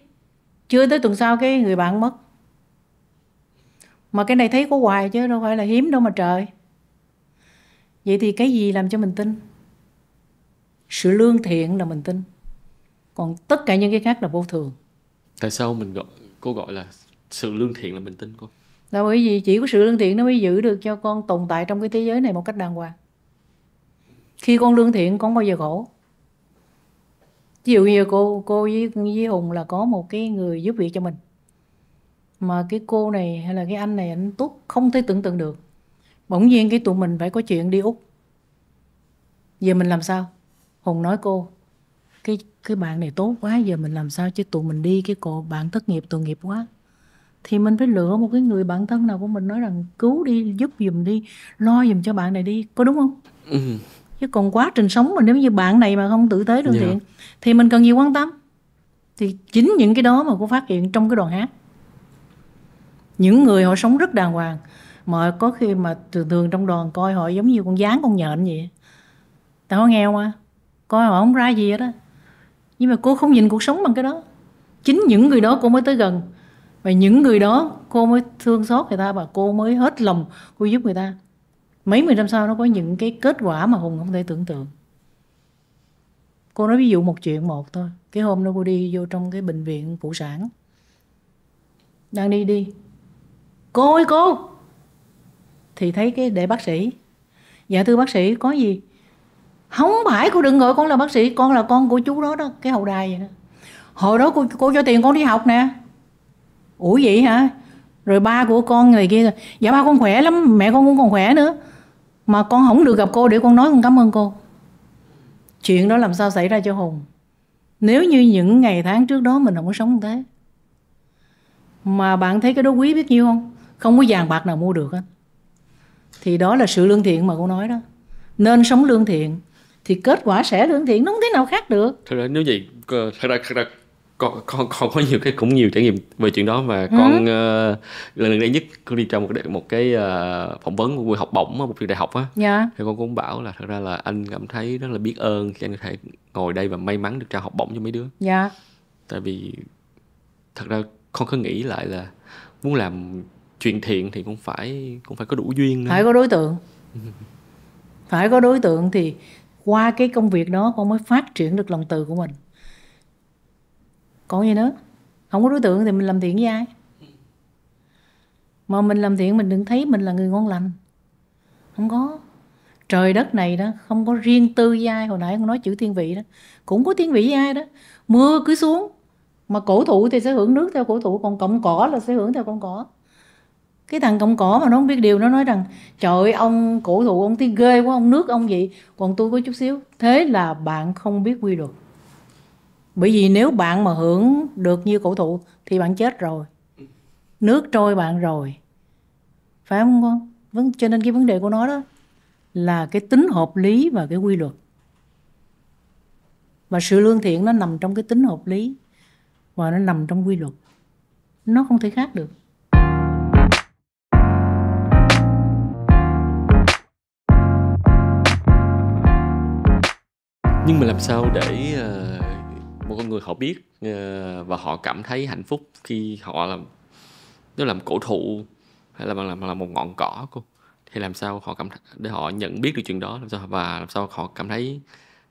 Chưa tới tuần sau cái người bạn mất. Mà cái này thấy có hoài chứ đâu phải là hiếm đâu mà trời. Vậy thì cái gì làm cho mình tin? Sự lương thiện là mình tin. Còn tất cả những cái khác là vô thường. Tại sao cô gọi là sự lương thiện là mình tin cô? Là bởi vì chỉ có sự lương thiện nó mới giữ được cho con tồn tại trong cái thế giới này một cách đàng hoàng. Khi con lương thiện con bao giờ khổ. Ví dụ như cô với Hùng là có một cái người giúp việc cho mình, mà cái cô này hay là cái anh này anh tốt không thể tưởng tượng được. Bỗng nhiên cái tụi mình phải có chuyện đi Úc. Giờ mình làm sao? Hùng nói cô, cái bạn này tốt quá, giờ mình làm sao chứ tụi mình đi cái cô bạn thất nghiệp tội nghiệp quá. Thì mình phải lựa một cái người bạn thân nào của mình nói rằng cứu đi, giúp giùm đi, lo giùm cho bạn này đi, có đúng không? Chứ còn quá trình sống mà nếu như bạn này mà không tử tế lương thiện thì mình cần gì quan tâm. Thì chính những cái đó mà cô phát hiện trong cái đoàn hát. Những người họ sống rất đàng hoàng, mà có khi mà thường trong đoàn coi họ giống như con gián con nhện vậy. Tại họ nghèo mà, coi họ không ra gì hết á. Nhưng mà cô không nhìn cuộc sống bằng cái đó. Chính những người đó cô mới tới gần. Và những người đó cô mới thương xót người ta, và cô mới hết lòng cô giúp người ta. Mấy 10 năm sau nó có những cái kết quả mà Hùng không thể tưởng tượng. Cô nói ví dụ một chuyện một thôi. Cái hôm đó cô đi vô trong cái bệnh viện phụ sản, đang đi cô ơi cô, thì thấy cái để bác sĩ. Dạ thưa bác sĩ, có gì? Không phải, cô đừng gọi con là bác sĩ, con là con của chú đó đó, cái hậu đài vậy đó. Hồi đó cô cho tiền con đi học nè. Ủa vậy hả? Rồi ba của con này kia, dạ ba con khỏe lắm, mẹ con cũng còn khỏe nữa, mà con không được gặp cô để con nói con cảm ơn cô. Chuyện đó làm sao xảy ra cho Hùng? Nếu như những ngày tháng trước đó mình không có sống như thế. Mà bạn thấy cái đó quý biết nhiêu không? Không có vàng bạc nào mua được hết. Thì đó là sự lương thiện mà cô nói đó. Nên sống lương thiện thì kết quả sẽ lương thiện, nó không thể nào khác được. Thật ra nếu vậy, thật ra con có cũng nhiều trải nghiệm về chuyện đó. Và con lần gần đây nhất con đi trong một cái phỏng vấn của học bổng ở một trường đại học á. Thì con cũng bảo là thật ra là anh cảm thấy rất là biết ơn khi anh có thể ngồi đây và may mắn được trao học bổng cho mấy đứa. Tại vì thật ra con cứ nghĩ lại là muốn làm chuyện thiện thì cũng phải có đủ duyên nữa. Phải có đối tượng. Phải có đối tượng thì qua cái công việc đó con mới phát triển được lòng từ của mình. Còn gì nữa? Không có đối tượng thì mình làm thiện với ai? Mà mình làm thiện mình đừng thấy mình là người ngon lành. Không có. Trời đất này đó không có riêng tư với ai. Hồi nãy con nói chữ thiên vị đó, cũng có thiên vị với ai đó. Mưa cứ xuống, mà cổ thụ thì sẽ hưởng nước theo cổ thụ, còn cọng cỏ là sẽ hưởng theo cọng cỏ. Cái thằng cọng cỏ mà nó không biết điều, nó nói rằng trời ơi ông cổ thụ ông tí ghê quá, ông nước ông vậy, còn tôi có chút xíu. Thế là bạn không biết quy luật. Bởi vì nếu bạn mà hưởng được như cổ thụ thì bạn chết rồi, nước trôi bạn rồi, phải không con? Cho nên cái vấn đề của nó đó là cái tính hợp lý và cái quy luật. Và sự lương thiện nó nằm trong cái tính hợp lý và nó nằm trong quy luật. Nó không thể khác được. Nhưng mà làm sao để một con người họ biết và họ cảm thấy hạnh phúc khi họ làm cổ thụ hay là làm một ngọn cỏ cô? Thì làm sao họ để họ nhận biết được chuyện đó, làm sao họ cảm thấy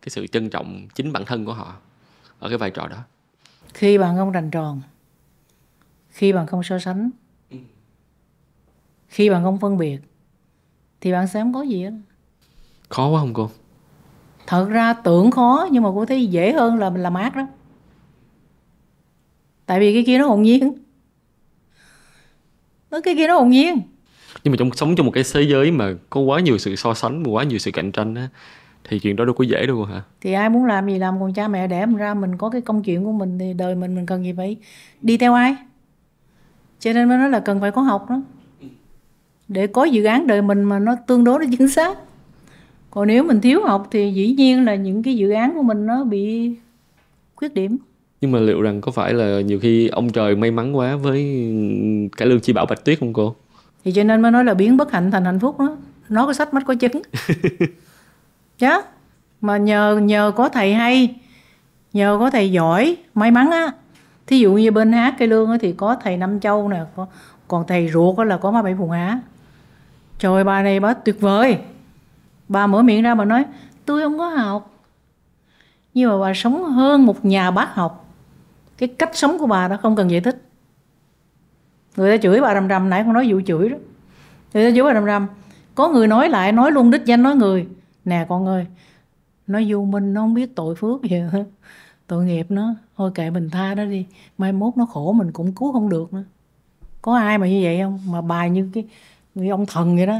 cái sự trân trọng chính bản thân của họ ở cái vai trò đó? Khi bạn không rành tròn, khi bạn không so sánh, khi bạn không phân biệt thì bạn sẽ không có gì hết. Khó quá không cô? Thật ra tưởng khó nhưng mà cô thấy dễ hơn là mình làm ác đó. Tại vì cái kia nó hồn nhiên. Cái kia nó hồn nhiên. Nhưng mà sống trong một cái thế giới mà có quá nhiều sự so sánh, quá nhiều sự cạnh tranh á, thì chuyện đó đâu có dễ đâu hả? Thì ai muốn làm gì làm, còn cha mẹ đẻ mình ra, mình có cái công chuyện của mình thì đời mình cần gì phải đi theo ai. Cho nên mới nói là cần phải có học đó, để có dự án đời mình mà nó tương đối nó chính xác. Còn nếu mình thiếu học thì dĩ nhiên là những cái dự án của mình nó bị khuyết điểm. Nhưng mà liệu rằng có phải là nhiều khi ông trời may mắn quá với cải lương chi bảo bạch tuyết không cô? Thì cho nên mới nói là biến bất hạnh thành hạnh phúc đó. Nó có sách mách có chứng. Chứ mà nhờ có thầy hay, nhờ có thầy giỏi, may mắn á. Thí dụ như bên hát cây lương thì có thầy Năm Châu nè, còn thầy ruột là có má Bảy Phùng Há. Trời, bà này bà tuyệt vời. Bà mở miệng ra bà nói tôi không có học, nhưng mà bà sống hơn một nhà bác học. Cái cách sống của bà đó không cần giải thích. Người ta chửi bà rầm rầm, nãy con nói vụ chửi đó, người ta chửi bà rầm rầm, có người nói lại, nói luôn đích danh nói người. Nè con ơi, nó vô minh, nó không biết tội phước gì hết, tội nghiệp nó, thôi kệ mình tha nó đi, mai mốt nó khổ mình cũng cứu không được nữa. Có ai mà như vậy không? Mà bà như cái người ông thần vậy đó.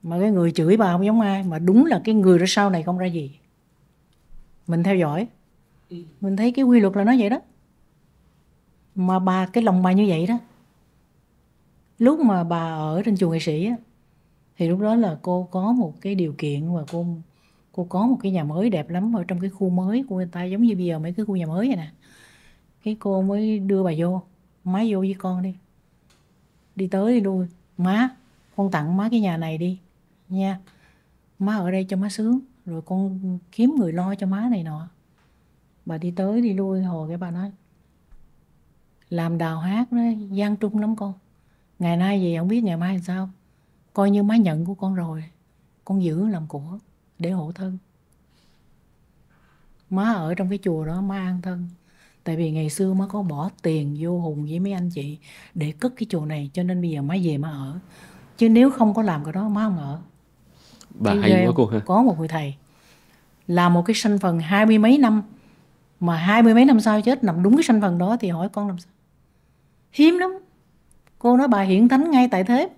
Mà cái người chửi bà không giống ai, mà đúng là cái người đó sau này không ra gì. Mình theo dõi, mình thấy cái quy luật là nó vậy đó. Mà bà, cái lòng bà như vậy đó. Lúc mà bà ở trên chùa Nghệ Sĩ á, thì lúc đó là cô có một cái điều kiện và cô có một cái nhà mới đẹp lắm ở trong cái khu mới của người ta, giống như bây giờ mấy cái khu nhà mới vậy nè. Cái cô mới đưa bà vô, má vô với con đi. Đi tới đi lui, má con tặng má cái nhà này đi nha, má ở đây cho má sướng, rồi con kiếm người lo cho má này nọ. Bà đi tới đi lui hồi cái bà nói làm đào hát đó gian truân lắm con, ngày nay gì không biết ngày mai làm sao, coi như má nhận của con rồi, con giữ làm của để hộ thân. Má ở trong cái chùa đó má an thân, tại vì ngày xưa má có bỏ tiền vô Hùng với mấy anh chị để cất cái chùa này, cho nên bây giờ má về má ở, chứ nếu không có làm cái đó má không ở. Bà hay quá cô ha. Có một người thầy làm một cái sanh phần 20 mấy năm, mà 20 mấy năm sau chết nằm đúng cái sanh phần đó, thì hỏi con làm sao? Hiếm lắm. Cô nói bà hiển thánh ngay tại thế.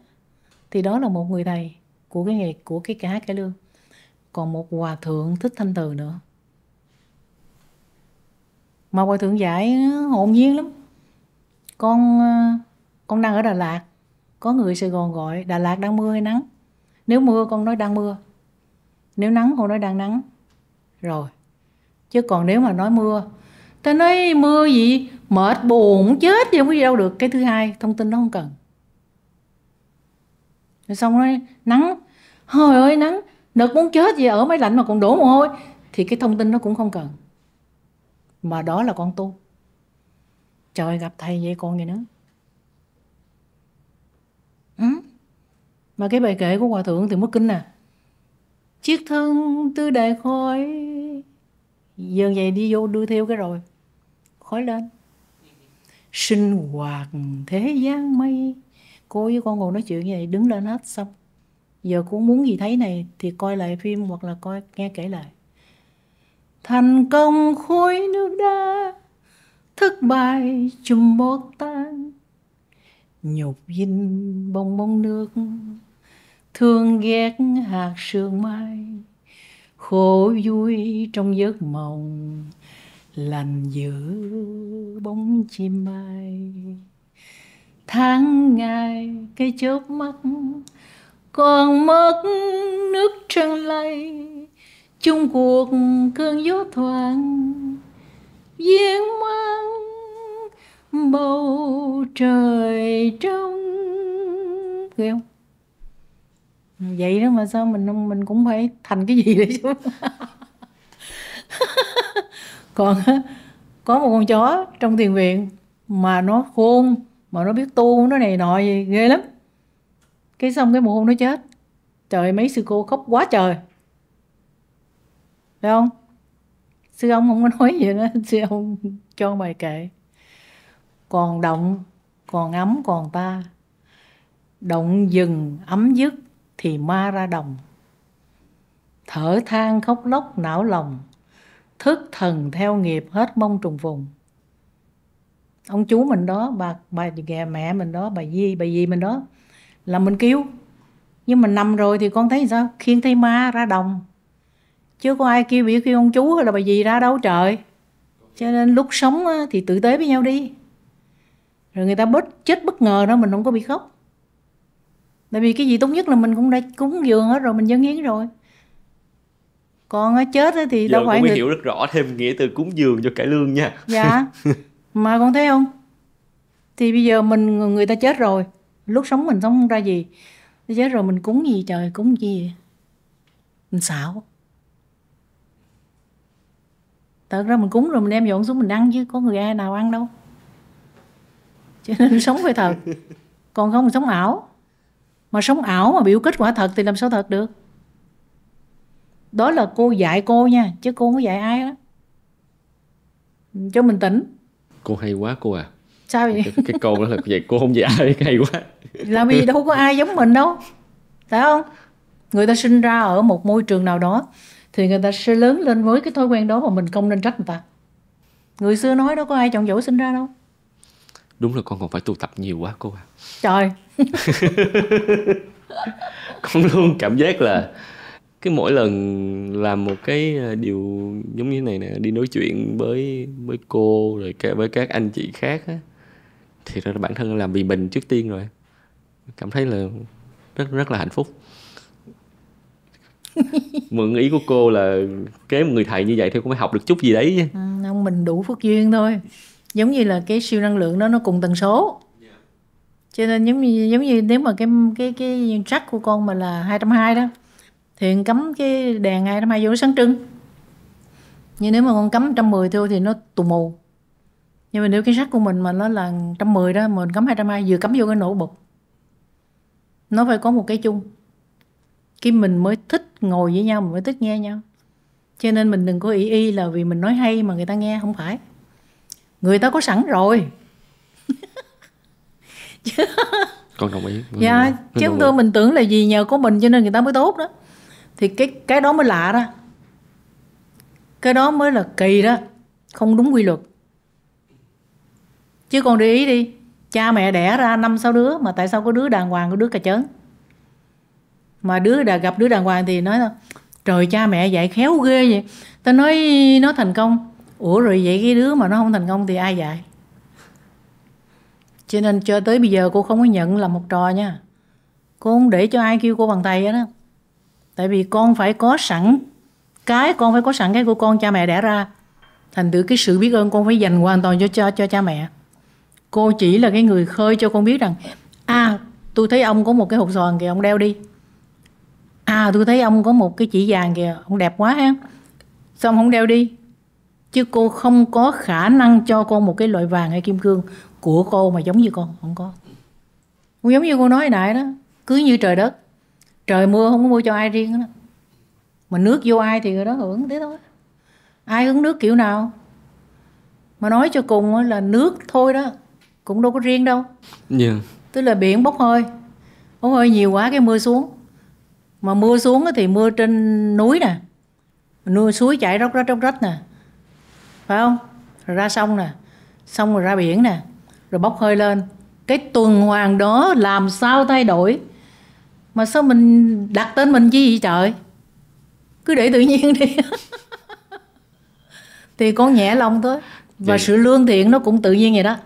Thì đó là một người thầy của cái nghề, của cái ca hát cải lương. Còn một hòa thượng Thích Thanh Từ nữa, mà hòa thượng dạy hồn nhiên lắm. Con đang ở Đà Lạt, có người Sài Gòn gọi Đà Lạt đang mưa hay nắng? Nếu mưa con nói đang mưa, nếu nắng con nói đang nắng. Rồi, chứ còn nếu mà nói mưa, ta nói mưa gì mệt buồn chết gì không có gì đâu được. Cái thứ hai, thông tin đó không cần. Rồi xong nói nắng, trời ơi nắng nực muốn chết gì, ở máy lạnh mà còn đổ mồ hôi, thì cái thông tin đó cũng không cần. Mà đó là con tu. Trời, gặp thầy vậy con gì nữa. Mà cái bài kệ của hòa thượng thì mất kinh nè. Chiếc thân tư đại khói, giờ vậy đi vô đưa theo cái rồi khói lên. Sinh hoạt thế gian mây. Cô với con ngồi nói chuyện như vậy, đứng lên hết xong. Giờ cô muốn gì thấy này thì coi lại phim hoặc là coi nghe kể lại. Thành công khối nước đá, thất bại chùm bọt tan, nhục dinh bong bóng nước, thương ghét hạt sương mai, khổ vui trong giấc mộng, lành giữ bóng chim bay. Tháng ngày cái chớp mắt, còn mất nước trăng lay, chung cuộc cơn gió thoảng, viên mang bầu trời trong. Ghê không? Vậy đó mà sao mình cũng phải thành cái gì để chứ. Còn có một con chó trong thiền viện mà nó khôn, mà nó biết tu, nó này nọ gì ghê lắm. Cái xong cái một hôm nó chết, trời, mấy sư cô khóc quá trời, phải không? Sư ông không có nói gì nữa, sư ông cho bài kệ. Còn động, còn ấm còn ta, động dừng ấm dứt thì ma ra đồng, thở than khóc lóc não lòng, thức thần theo nghiệp hết mong trùng phùng. Ông chú mình đó, bà mẹ mình đó, bà dì mình đó, là mình kêu. Nhưng mà nằm rồi thì con thấy sao? Khiêng thấy ma ra đồng, chứ có ai kêu biểu kêu ông chú hay là bà dì ra đâu trời. Cho nên lúc sống thì tử tế với nhau đi. Rồi người ta chết bất ngờ đó, mình không có bị khóc. Tại vì cái gì tốt nhất là mình cũng đã cúng dường hết rồi, mình dâng hiến rồi. Còn chết thì giờ đâu phải con mới hiểu rất rõ thêm nghĩa từ cúng dường cho cải lương nha. Dạ. Mà con thấy không, thì bây giờ người ta chết rồi, lúc sống mình sống không ra gì, chết rồi mình cúng gì trời, cúng gì mình xạo. Thật ra mình cúng rồi mình đem dọn xuống mình ăn, chứ có người ai nào ăn đâu. Cho nên sống phải thật, còn không mình sống ảo. Mà sống ảo mà biểu kết quả thật thì làm sao thật được. Đó là cô dạy cô nha, chứ cô không có dạy ai đó. Cho mình tỉnh. Cô hay quá cô à. Sao vậy? Cái câu đó là vậy, cô không dạy ai, hay quá. Làm gì đâu có ai giống mình đâu, phải không? Người ta sinh ra ở một môi trường nào đó thì người ta sẽ lớn lên với cái thói quen đó, mà mình không nên trách người ta. Người xưa nói đó, có ai chọn dỗ sinh ra đâu. Đúng là con còn phải tu tập nhiều quá cô à. Trời. Con luôn cảm giác là cái mỗi lần làm một cái điều giống như thế này nè, đi nói chuyện với cô rồi với các anh chị khác á, thì ra là bản thân làm vì mình trước tiên rồi, cảm thấy là rất rất là hạnh phúc. Mượn ý của cô là kế một người thầy như vậy thì cũng phải học được chút gì đấy chứ. Không, mình đủ phước duyên thôi. Giống như là cái siêu năng lượng đó nó cùng tần số. Cho nên giống như nếu mà cái track của con mà là 220 đó, thì cắm cái đèn 220 vô nó sáng trưng. Nhưng nếu mà con cắm 110 thôi thì nó tù mù. Nhưng mà nếu cái track của mình mà nó là 110 đó, mình cắm 220 vừa cắm vô cái nổ bụp. Nó phải có một cái chung. Cái mình mới thích ngồi với nhau, mình mới thích nghe nhau. Cho nên mình đừng có y là vì mình nói hay mà người ta nghe, không phải. Người ta có sẵn rồi. Con đồng ý. Dạ, chứ không thôi mình tưởng là vì nhờ có mình cho nên người ta mới tốt đó. Thì cái đó mới lạ đó. Cái đó mới là kỳ đó. Không đúng quy luật. Chứ còn để ý đi, cha mẹ đẻ ra 5-6 đứa mà tại sao có đứa đàng hoàng, có đứa cà chớn. Mà đứa đã gặp đứa đàng hoàng thì nói là trời, cha mẹ dạy khéo ghê vậy. Ta nói nó thành công. Ủa rồi vậy cái đứa mà nó không thành công thì ai dạy? Cho nên cho tới bây giờ cô không có nhận là một trò nha. Cô không để cho ai kêu cô bằng thầy đó. Tại vì con phải có sẵn cái của con cha mẹ đẻ ra. Thành thử cái sự biết ơn con phải dành hoàn toàn cho cha mẹ. Cô chỉ là cái người khơi cho con biết rằng tôi thấy ông có một cái hột xoàn kìa, ông đeo đi. Tôi thấy ông có một cái chỉ vàng kìa, ông đẹp quá ha, sao ông không đeo đi? Chứ cô không có khả năng cho con một cái loại vàng hay kim cương của cô mà giống như con, không có. Cũng giống như cô nói hồi nãy đó, cứ như trời đất, trời mưa không có mưa cho ai riêng đó. Mà nước vô ai thì người đó hưởng thế thôi. Ai hứng nước kiểu nào. Mà nói cho cùng là nước thôi đó, cũng đâu có riêng đâu. Tức là biển bốc hơi nhiều quá cái mưa xuống. Mà mưa xuống thì mưa trên núi nè, mưa suối chảy róc rách nè, phải không? Rồi ra sông nè, xong rồi ra biển nè, rồi bốc hơi lên. Cái tuần hoàn đó làm sao thay đổi? Mà sao mình đặt tên mình chi vậy trời? Cứ để tự nhiên đi. Thì con nhẹ lòng thôi. Và vậy, sự lương thiện nó cũng tự nhiên vậy đó.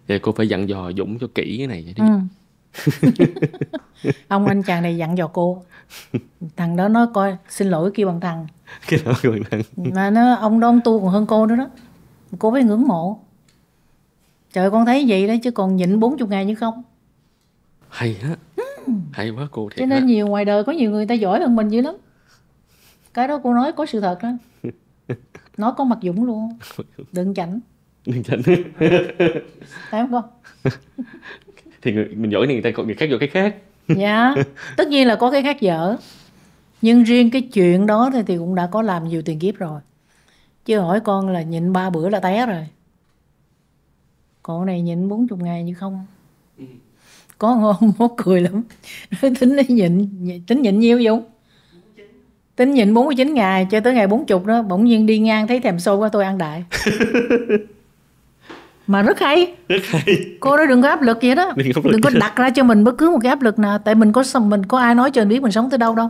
Vậy cô phải dặn dò Dũng cho kỹ cái này vậy đi. Ông anh chàng này dặn dò cô. Thằng đó nói coi, xin lỗi kêu bằng thằng. Cái đó kêu bằng thằng. Mà nó, ông đó ông tu còn hơn cô nữa đó. Cô phải ngưỡng mộ. Trời, con thấy vậy đó, chứ còn nhịn 40 ngày như không. Hay á. Hay quá cô thiệt. Cho nên nhiều ngoài đời có nhiều người ta giỏi hơn mình dữ lắm. Cái đó cô nói có sự thật đó. Nó có mặt Dũng luôn. Đừng chảnh. Thấy không con? Thì mình giỏi này người khác giỏi cái khác. Dạ, tất nhiên là có cái khác dở. Nhưng riêng cái chuyện đó thì cũng đã có làm nhiều tiền kiếp rồi. Chứ hỏi con là nhịn 3 bữa là té rồi. Con này nhịn 40 ngày như không. Có ngon mốt cười lắm. Tính nhịn nhiêu Dũng? Tính nhịn 49 ngày cho tới ngày 40 đó, bỗng nhiên đi ngang thấy thèm xôi quá tôi ăn đại. Mà rất hay. Cô đó đừng có áp lực vậy đó. Đừng có đặt ra cho mình bất cứ một cái áp lực nào. Tại mình có ai nói cho mình biết mình sống tới đâu đâu.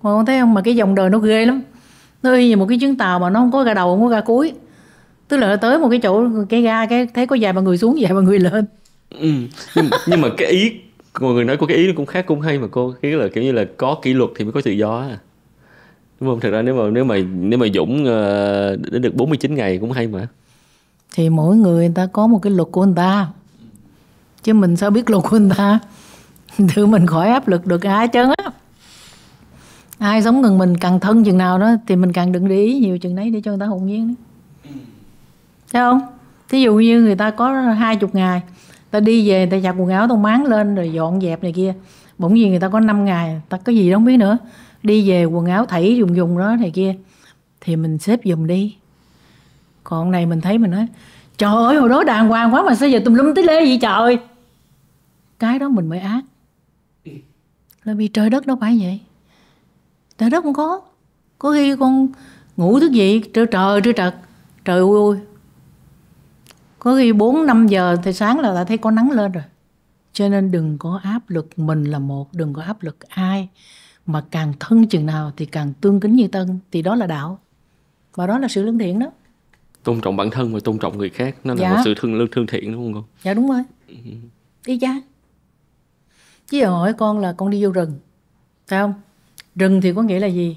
Mà con thấy không, mà cái dòng đời nó ghê lắm. Nó y như một cái chuyến tàu mà nó không có ga đầu, không có ga cuối. Tức là tới một cái chỗ, cái ga, thấy có vài ba người xuống, vài ba người lên. Nhưng mà cái ý mọi người nói có cái ý nó cũng khác, cũng hay mà cô. Cái là kiểu như là có kỷ luật thì mới có tự do, đúng không? Thật ra nếu mà Dũng đến được 49 ngày cũng hay mà. Thì mỗi người ta có một cái luật của người ta, chứ mình sao biết luật của người ta. Tự mình khỏi áp lực được ai hết trơn á. Ai sống gần mình càng thân chừng nào đó thì mình càng đừng để ý nhiều chừng đấy, để cho người ta hồn nhiên. Thấy không? Thí dụ như người ta có 20 ngày, ta đi về, ta giặt quần áo, ta máng lên rồi dọn dẹp này kia. Bỗng nhiên người ta có 5 ngày, ta có gì đâu không biết nữa. Đi về quần áo thảy dùng đó này kia, thì mình xếp giùm đi. Còn này mình thấy mình nói trời ơi, hồi đó đàng hoàng quá mà sao giờ tùm lum tí lê vậy trời. Cái đó mình mới ác. Là vì trời đất đâu phải vậy. Trời đất không có. Có khi con ngủ thức dậy trời trật, trời ui. Có khi 4-5 giờ thì sáng là thấy có nắng lên rồi. Cho nên đừng có áp lực mình là một, đừng có áp lực ai. Mà càng thân chừng nào thì càng tương kính như tân. Thì đó là đạo. Và đó là sự lương thiện đó. Tôn trọng bản thân và tôn trọng người khác, nó là Dạ. một sự thương thiện, đúng không con? Dạ đúng rồi. Đi cha. Chứ giờ hỏi con là con đi vô rừng, phải không? Rừng thì có nghĩa là gì?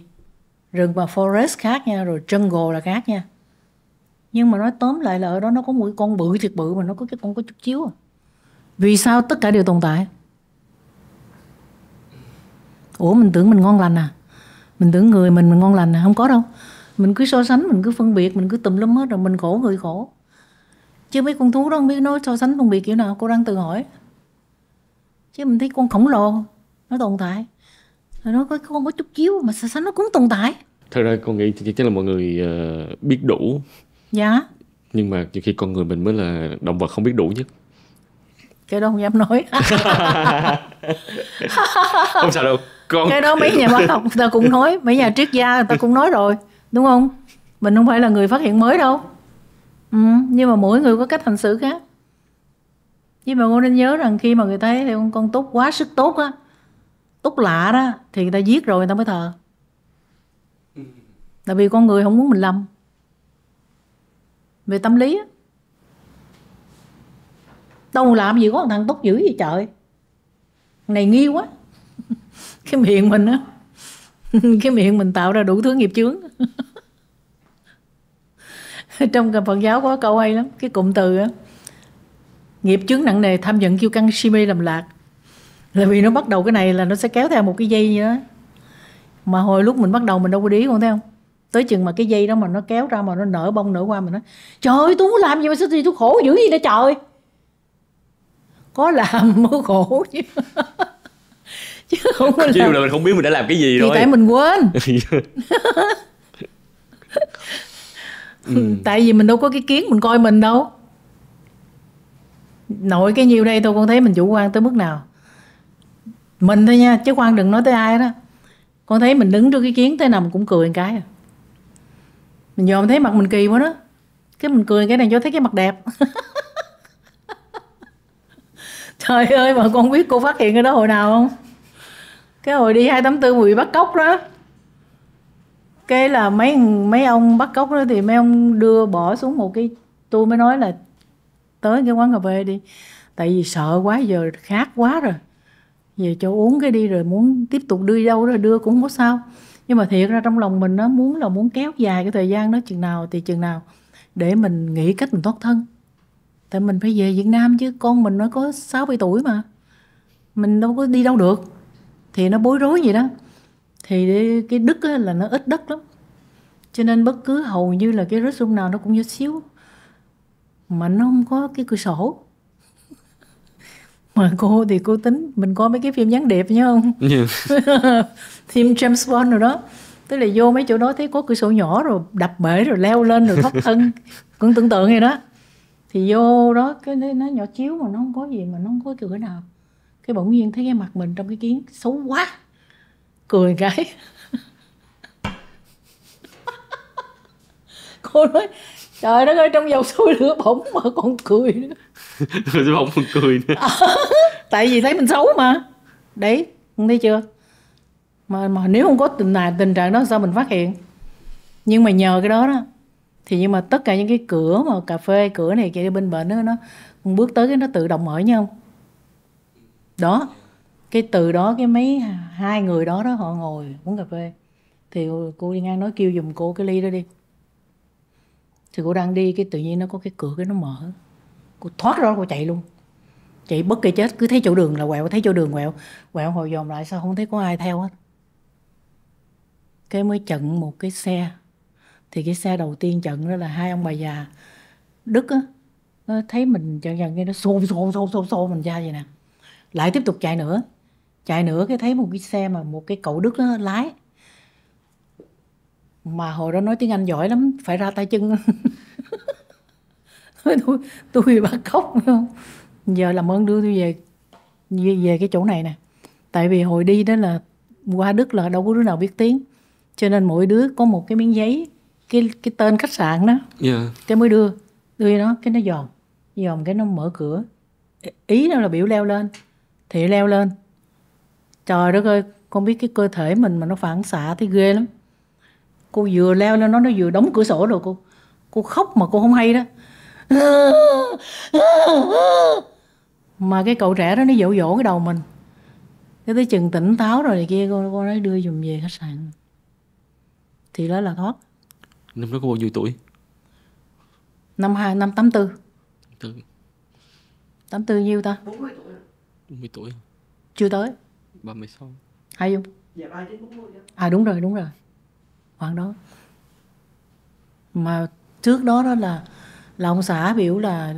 Rừng và forest khác nha, rồi jungle là khác nha. Nhưng mà nói tóm lại là ở đó nó có một con bự thiệt bự mà nó có cái con có chút chiếu à. Vì sao tất cả đều tồn tại? Ủa mình tưởng mình ngon lành à? Mình tưởng người mình ngon lành à? Không có đâu. Mình cứ so sánh, mình cứ phân biệt, mình cứ tùm lum hết rồi mình khổ người khổ. Chứ mấy con thú đó không biết nói so sánh phân biệt kiểu nào, cô đang tự hỏi. Chứ mình thấy con khổng lồ nó tồn tại, rồi nó có con có chút chiếu mà so sánh nó cũng tồn tại. Thật ra con nghĩ chắc là mọi người biết đủ. Dạ. Nhưng mà nhiều khi con người mình mới là động vật không biết đủ nhất. Cái đó không dám nói. Không sao đâu con. Cái đó mấy nhà khoa học người ta cũng nói, mấy nhà triết gia người ta cũng nói rồi, đúng không? Mình không phải là người phát hiện mới đâu. Nhưng mà mỗi người có cách hành xử khác. Nhưng mà con nên nhớ rằng khi mà người ta thấy con tốt quá sức tốt á, tốt lạ đó, thì người ta giết rồi người ta mới thờ. Tại vì con người không muốn mình lầm về tâm lý á. Đâu làm gì có một thằng tốt dữ vậy trời. Thằng này nghi quá. Cái miệng mình á, cái miệng mình tạo ra đủ thứ nghiệp chướng. Trong Phật giáo có câu hay lắm, cái cụm từ á, nghiệp chướng nặng nề tham giận kiêu căng si mê lầm lạc. Là vì nó bắt đầu cái này là nó sẽ kéo theo một cái dây như đó. Mà hồi lúc mình bắt đầu mình đâu có để ý, con thấy không? Tới chừng mà cái dây đó mà nó kéo ra mà nó nở bông nở hoa, mình nói trời ơi tôi muốn làm gì mà sao tôi khổ dữ gì đó trời. Có làm mới khổ chứ. Chứ không có Chứ làm là mình không biết mình đã làm cái gì thì rồi. tại mình quên. Tại vì mình đâu có cái kiến mình coi mình đâu. Nội cái nhiều đây tôi con thấy mình chủ quan tới mức nào. Mình thôi nha, chứ khoan đừng nói tới ai đó. Con thấy mình đứng trước cái kiến thế nào mình cũng cười một cái à. Mình dòm thấy mặt mình kỳ quá đó, cái mình cười cái này cho thấy cái mặt đẹp. Trời ơi mà con biết cô phát hiện cái đó hồi nào không? Cái hồi đi 284 bị bắt cóc đó. Cái là mấy ông bắt cóc đó thì mấy ông đưa bỏ xuống một cái, tôi mới nói là tới cái quán cà phê đi. Tại vì sợ quá, giờ khát quá rồi, về cho uống cái đi, rồi muốn tiếp tục đưa đâu đó đưa cũng không có sao. Nhưng mà thiệt ra trong lòng mình nó muốn kéo dài cái thời gian đó chừng nào thì chừng nào, để mình nghĩ cách mình thoát thân. Tại mình phải về Việt Nam chứ, con mình nó có 6-7 tuổi mà, mình đâu có đi đâu được. Thì nó bối rối vậy đó. Thì cái đất á, là nó ít đất lắm, cho nên bất cứ hầu như là cái restroom nào nó cũng nhỏ xíu, mà nó không có cái cửa sổ. Mà cô thì cô tính mình coi mấy cái phim gián điệp nhớ không? Phim James Bond rồi đó, tức là vô mấy chỗ đó thấy có cửa sổ nhỏ rồi đập bể rồi leo lên rồi thoát thân. Cũng tưởng tượng vậy đó. Thì vô đó cái nó nhỏ chiếu mà nó không có gì, mà nó không có cửa nào. Cái bỗng nhiên thấy cái mặt mình trong cái kiến xấu quá, cười cái. Cô nói trời đất ơi, trong dầu sôi lửa bỏng mà còn cười nữa. Rồi bỗng còn cười nữa. Tại vì thấy mình xấu mà. Đấy, con thấy chưa? Mà nếu không có tình trạng đó sao mình phát hiện? Nhưng mà nhờ cái đó đó, thì nhưng mà tất cả những cái cửa mà cà phê, cửa này kia bên bệnh đó, nó bước tới cái nó tự động mở nhau. Đó, cái từ đó cái hai người đó họ ngồi uống cà phê. Thì cô đi ngang nói kêu giùm cô cái ly đó đi. Thì cô đang đi cái tự nhiên nó có cái cửa cái nó mở. Cô thoát ra cô chạy luôn. Chạy bất kỳ chết, cứ thấy chỗ đường là quẹo, thấy chỗ đường quẹo. Quẹo hồi dòm lại sao không thấy có ai theo hết. Cái mới chặn một cái xe. Thì cái xe đầu tiên chặn đó là hai ông bà già Đức á. Nó thấy mình chặn cái nó xô mình ra vậy nè. Lại tiếp tục chạy nữa. Chạy nữa cái thấy một cái xe mà một cái cậu Đức đó lái. Mà hồi đó nói tiếng Anh giỏi lắm, phải ra tay chân. tôi bị bắt cóc phải không? Giờ làm ơn đưa tôi về cái chỗ này nè. Tại vì hồi đi đó là qua Đức là đâu có đứa nào biết tiếng, cho nên mỗi đứa có một cái miếng giấy, cái tên khách sạn đó. Yeah. Cái mới đưa nó, cái nó dòm cái nó mở cửa. ý đó là biểu leo lên thì leo lên. Trời đất ơi, con biết cái cơ thể mình mà nó phản xạ thì ghê lắm. Cô vừa leo lên nó vừa đóng cửa sổ rồi cô khóc mà cô không hay đó. Mà cái cậu trẻ đó nó dỗ dỗ cái đầu mình. Cái tới chừng tỉnh táo rồi này kia cô nói đưa giùm về khách sạn. Thì đó là thoát. Năm đó có bao nhiêu tuổi? Năm 84. Từ 84 nhiêu ta? 40 tuổi. 40 tuổi. Chưa tới. 36. Hay không? Dạ 3 đến 40 đó. À đúng rồi. Khoảng đó. Mà trước đó là ông xã biểu là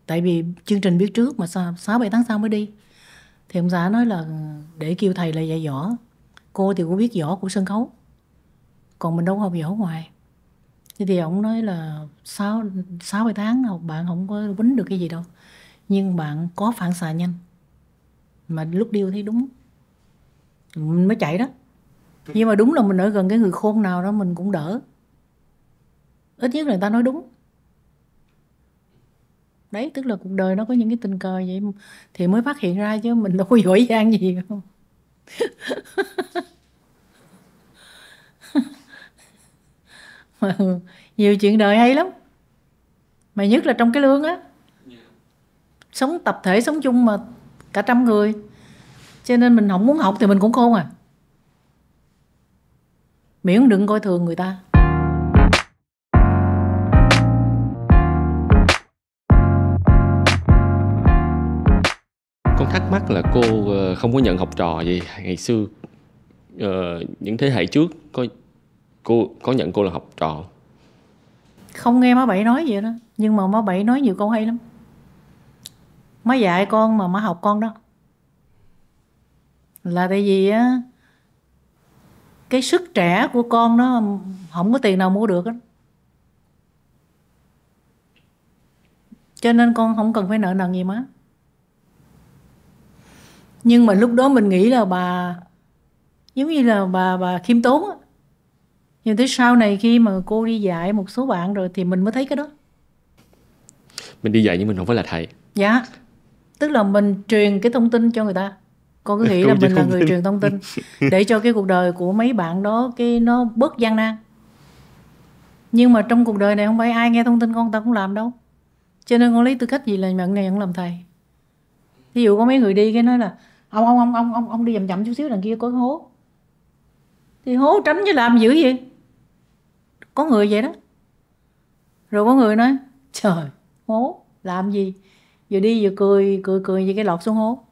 tại vì chương trình biết trước mà 6-7 tháng sau mới đi. Thì ông xã nói là để kêu thầy là dạy võ. Cô thì cũng biết võ của sân khấu. Còn mình đâu có học võ ngoài. Thế thì ông nói là 6-7 tháng học bạn không có quýnh được cái gì đâu. Nhưng bạn có phản xạ nhanh. Mà lúc điêu thấy đúng. Mình mới chạy đó. Nhưng mà đúng là mình ở gần cái người khôn nào đó mình cũng đỡ. Ít nhất là người ta nói đúng. Đấy, tức là cuộc đời nó có những cái tình cờ vậy thì mới phát hiện ra chứ mình đâu có giỏi giang gì không. Mà nhiều chuyện đời hay lắm. Mà nhất là trong cái lương á. Sống tập thể sống chung mà cả 100 người. Cho nên mình không muốn học thì mình cũng khôn à. Miễn đừng coi thường người ta. Con thắc mắc là cô không có nhận học trò gì ngày xưa. Những thế hệ trước cô có nhận cô là học trò? Không nghe má Bảy nói vậy đó. Nhưng mà má Bảy nói nhiều câu hay lắm. Má dạy con mà má học con đó. Là tại vì á, cái sức trẻ của con nó không có tiền nào mua được á. Cho nên con không cần phải nợ nần gì má. Nhưng mà lúc đó mình nghĩ là bà giống như là bà khiêm tốn á. Nhưng tới sau này khi mà cô đi dạy một số bạn rồi thì mình mới thấy cái đó. Mình đi dạy nhưng mình không phải là thầy. Dạ. Tức là mình truyền cái thông tin cho người ta. Con cứ nghĩ là mình là người truyền thông tin để cho cái cuộc đời của mấy bạn đó cái nó bớt gian nan. Nhưng mà trong cuộc đời này không phải ai nghe thông tin con ta cũng làm đâu. Cho nên con lấy tư cách gì là nhận làm thầy. Ví dụ có mấy người đi cái nói là ông đi chậm chậm chút xíu, đằng kia có cái hố. Thì hố tránh chứ làm dữ gì. Có người vậy đó. Rồi có người nói trời, hố làm gì. Vừa đi vừa cười vậy cái lọt xuống hố.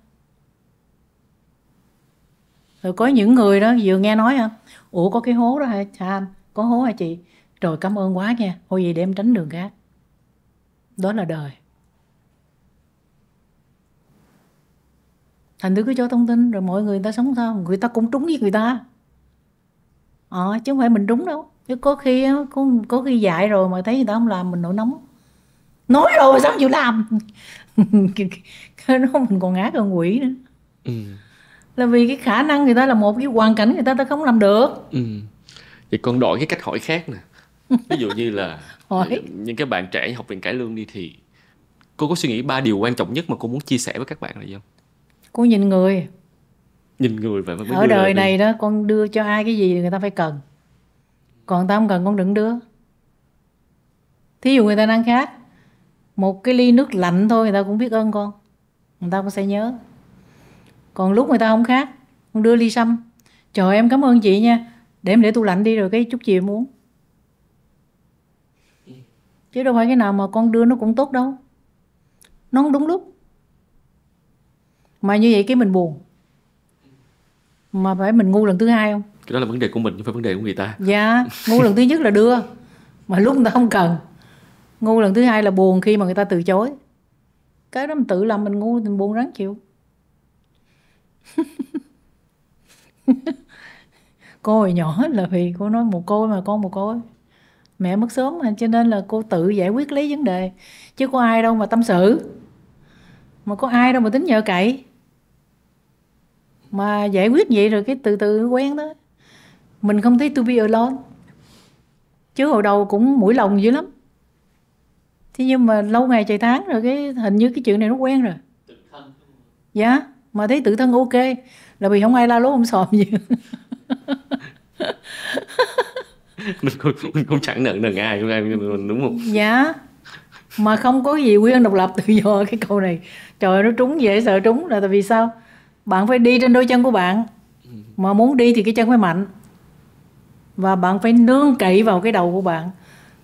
Rồi có những người đó vừa nghe nói hả, ủa có cái hố đó hả anh, có hố hả chị, trời cảm ơn quá nha, thôi vậy để em tránh đường khác. Đó là đời. Thành thử cứ cho thông tin rồi mọi người ta sống sao, người ta cũng trúng với người ta. Chứ không phải mình trúng đâu. Chứ có khi dạy rồi mà thấy người ta không làm mình nổi nóng. Nói rồi sao chịu làm. Cái đó mình còn ác hơn quỷ nữa. Là vì cái khả năng người ta là một, cái hoàn cảnh người ta không làm được. Vậy con đổi cái cách hỏi khác nè. Ví dụ như là hỏi. Những cái bạn trẻ học viện cải lương đi thì cô có suy nghĩ 3 điều quan trọng nhất mà cô muốn chia sẻ với các bạn là gì không? Cô nhìn người. Nhìn người và mới ở đời này đó, con đưa cho ai cái gì người ta phải cần. Còn ta không cần con đừng đưa. Thí dụ người ta đang khát, một cái ly nước lạnh thôi người ta cũng biết ơn con, người ta cũng sẽ nhớ. Còn lúc người ta không khát, con đưa ly sâm, trời em cảm ơn chị nha, để em để tủ lạnh đi rồi cái chút chiều em uống. Chứ đâu phải cái nào mà con đưa nó cũng tốt đâu. Nó không đúng lúc. Mà như vậy cái mình buồn. Mà phải mình ngu lần thứ hai không? Cái đó là vấn đề của mình, chứ phải vấn đề của người ta. Dạ, ngu lần thứ nhất là đưa, mà lúc người ta không cần. Ngu lần thứ hai là buồn khi mà người ta từ chối. Cái đó mình tự làm mình ngu thì mình buồn ráng chịu. Cô hồi nhỏ là vì cô nói một cô mà con một cô ấy. Mẹ mất sớm mà, cho nên là cô tự giải quyết lấy vấn đề. Chứ có ai đâu mà tâm sự. Mà có ai đâu mà tính nhờ cậy. Mà giải quyết vậy rồi cái từ từ quen đó. Mình không thấy to be alone. Chứ hồi đầu cũng mũi lòng dữ lắm. Thế nhưng mà lâu ngày trời tháng rồi cái hình như cái chuyện này nó quen rồi. Dạ, mà thấy tự thân ok là vì không ai la lối om sòm gì. Mình cũng chẳng nợ ai đúng không? Dạ, mà không có gì quyền độc lập tự do. Cái câu này trời ơi, nó trúng, dễ sợ trúng là tại vì sao? Bạn phải đi trên đôi chân của bạn, mà muốn đi thì cái chân phải mạnh, và bạn phải nương cậy vào cái đầu của bạn.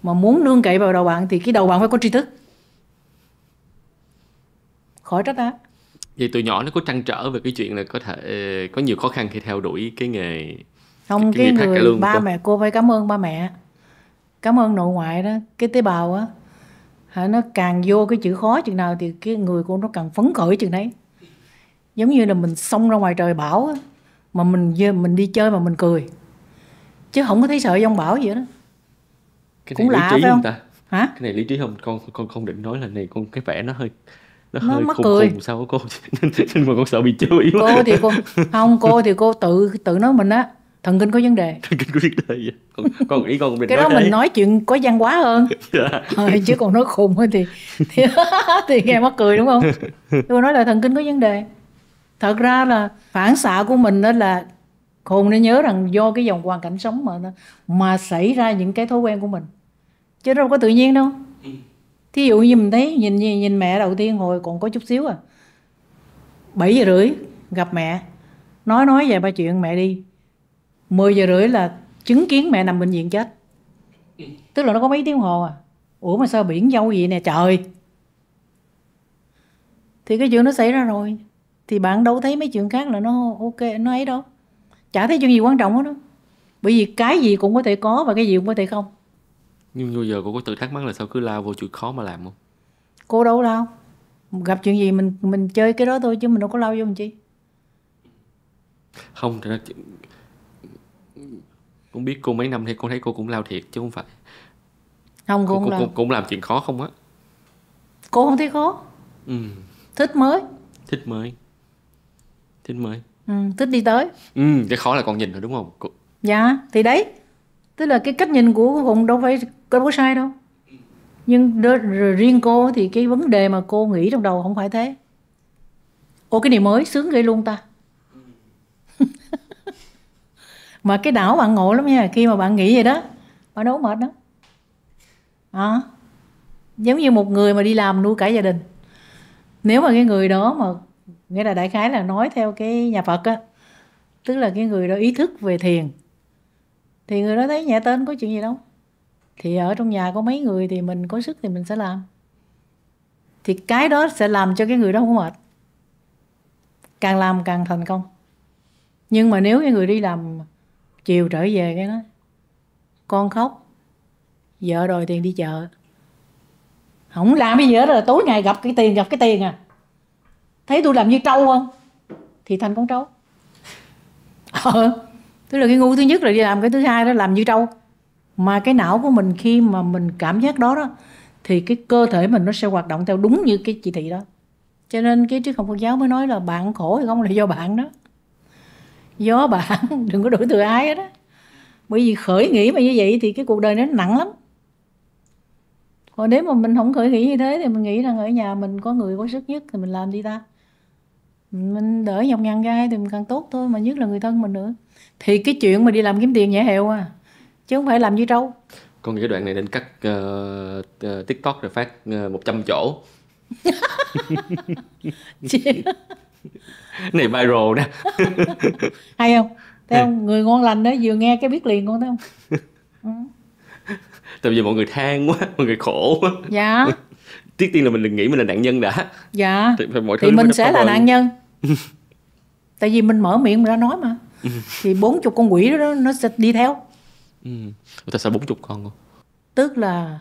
Mà muốn nương cậy vào đầu bạn thì cái đầu bạn phải có tri thức. Khỏi trách á. Vậy tụi nhỏ nó có trăn trở về cái chuyện là có thể có nhiều khó khăn khi theo đuổi cái nghề, Không, cái nghề thác cải người lương ba cô? mẹ cô phải cảm ơn ba mẹ, cảm ơn nội ngoại đó. Cái tế bào á, nó càng vô cái chữ khó chừng nào thì cái người cô nó càng phấn khởi chừng đấy. Giống như là mình xông ra ngoài trời bão á, mà mình đi chơi mà mình cười, chứ không có thấy sợ giông bão gì đó. Cái Cũng này lý lạ trí phải không không? ta? Hả? Cái này lý trí không? Con không định nói là này, con cái vẻ nó Nó hơi mắc khùng cười. khùng sao á cô? Nên mà con sợ bị chửi quá. Cô thì cô tự nói mình á thần kinh có vấn đề. Thần kinh của vấn đề vậy. Con ý con cũng định Cái nói đó mình thế. nói chuyện có văn hóa hơn. Dạ. Chứ còn nói khùng thì, thì nghe mắc cười đúng không? Tôi nói là thần kinh có vấn đề. Thật ra là phản xạ của mình đó là khùng, nên nhớ rằng do cái dòng hoàn cảnh sống mà xảy ra những cái thói quen của mình, chứ đâu có tự nhiên đâu. Thí dụ như mình thấy nhìn mẹ đầu tiên hồi còn có chút xíu 7:30 gặp mẹ, nói về ba chuyện mẹ đi, 10:30 là chứng kiến mẹ nằm bệnh viện chết. Tức là nó có mấy tiếng hồ Ủa mà sao biển dâu vậy nè trời. Thì cái chuyện nó xảy ra rồi, thì bạn đâu thấy mấy chuyện khác là nó ok, nó ấy đâu. Chả thấy chuyện gì quan trọng hết đó. Bởi vì cái gì cũng có thể có và cái gì cũng có thể không. Nhưng bây giờ cô có tự thắc mắc là sao cứ lao vô chuyện khó mà làm không? Cô đâu lao. Gặp chuyện gì mình chơi cái đó thôi, chứ mình đâu có lao vô làm chi. Không, thật ra cũng biết cô mấy năm thì con thấy cô cũng lao thiệt chứ không phải. Không, cô không lao. Cô cũng làm chuyện khó không á? Cô không thấy khó. Thích mới. Thích mới. Thích đi tới. Cái khó là con nhìn thôi đúng không? Dạ, thì đấy. Tức là cái cách nhìn của Hùng đâu có sai đâu. Nhưng riêng cô thì cái vấn đề mà cô nghĩ trong đầu không phải thế. Ồ, cái này mới sướng ghê luôn ta. Mà cái não bạn ngộ lắm nha. Khi mà bạn nghĩ vậy đó, bạn đâu mệt đó. Giống như một người mà đi làm nuôi cả gia đình. Nếu mà cái người đó mà, nghĩa là đại khái là nói theo cái nhà Phật á, tức là cái người đó ý thức về thiền, thì người đó thấy nhẹ tên có chuyện gì đâu. Thì ở trong nhà có mấy người thì mình có sức thì mình sẽ làm. Thì cái đó sẽ làm cho cái người đó không mệt, càng làm càng thành công. Nhưng mà nếu cái người đi làm chiều trở về cái đó, con khóc, vợ đòi tiền đi chợ, không làm bây giờ rồi, tối ngày gặp cái tiền thấy tôi làm như trâu không, thì thành con trâu. Tức là cái ngu thứ nhất là đi làm, cái thứ hai đó làm như trâu. Mà cái não của mình khi mà mình cảm giác đó thì cái cơ thể mình nó sẽ hoạt động theo đúng như cái chỉ thị đó. Cho nên cái triết học Phật giáo mới nói là bạn khổ hay không là do bạn đó. Do bạn, đừng có đổ thừa ai hết á. Bởi vì khởi nghĩ mà như vậy thì cái cuộc đời nó nặng lắm. Còn nếu mà mình không khởi nghĩ như thế thì mình nghĩ rằng ở nhà mình có người có sức nhất thì mình làm đi ta. Mình đỡ nhọc nhằn gai thì mình càng tốt thôi, mà nhất là người thân mình nữa. Thì cái chuyện mà đi làm kiếm tiền nhẹ hẹo chứ không phải làm như trâu. Con nghĩ cái đoạn này nên cắt TikTok rồi phát 100 chỗ. Này viral nè. Hay không? Thấy không? Người ngon lành đó, vừa nghe cái biết liền con thấy không? Tại vì mọi người than quá, mọi người khổ quá. Dạ. Trước tiên là mình đừng nghĩ mình là nạn nhân đã. Dạ. Thì mình sẽ là nạn nhân. Tại vì mình mở miệng mình ra nói mà. Thì 40 con quỷ đó nó sẽ đi theo. Tại sao 40 con không? Tức là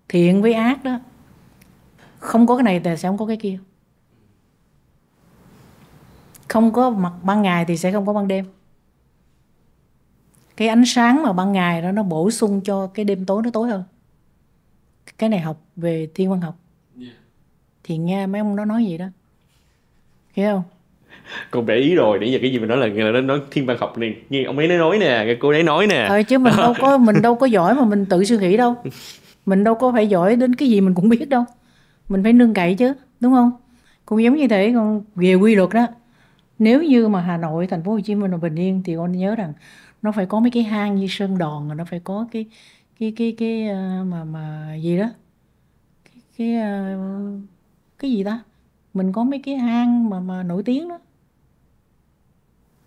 thiện với ác đó, không có cái này thì sẽ không có cái kia. Không có mặt ban ngày thì sẽ không có ban đêm. Cái ánh sáng mà ban ngày đó nó bổ sung cho cái đêm tối nó tối hơn. Cái này học về thiên văn học. Thì nghe mấy ông nó nói gì đó, hiểu không? Con để ý rồi, nãy giờ cái gì mình nói là nói thiên văn học này, nghe ông ấy nói nè, cái cô ấy nói nè. Chứ mình đâu có giỏi mà mình tự suy nghĩ đâu. Mình đâu có phải giỏi đến cái gì mình cũng biết đâu. Mình phải nương cậy chứ, đúng không? Cũng giống như thế, con về quy luật đó. Nếu như mà Hà Nội, thành phố Hồ Chí Minh là bình yên thì con nhớ rằng nó phải có mấy cái hang như Sơn Đòn, nó phải có cái mà gì đó, cái cái gì ta, mình có mấy cái hang mà nổi tiếng đó,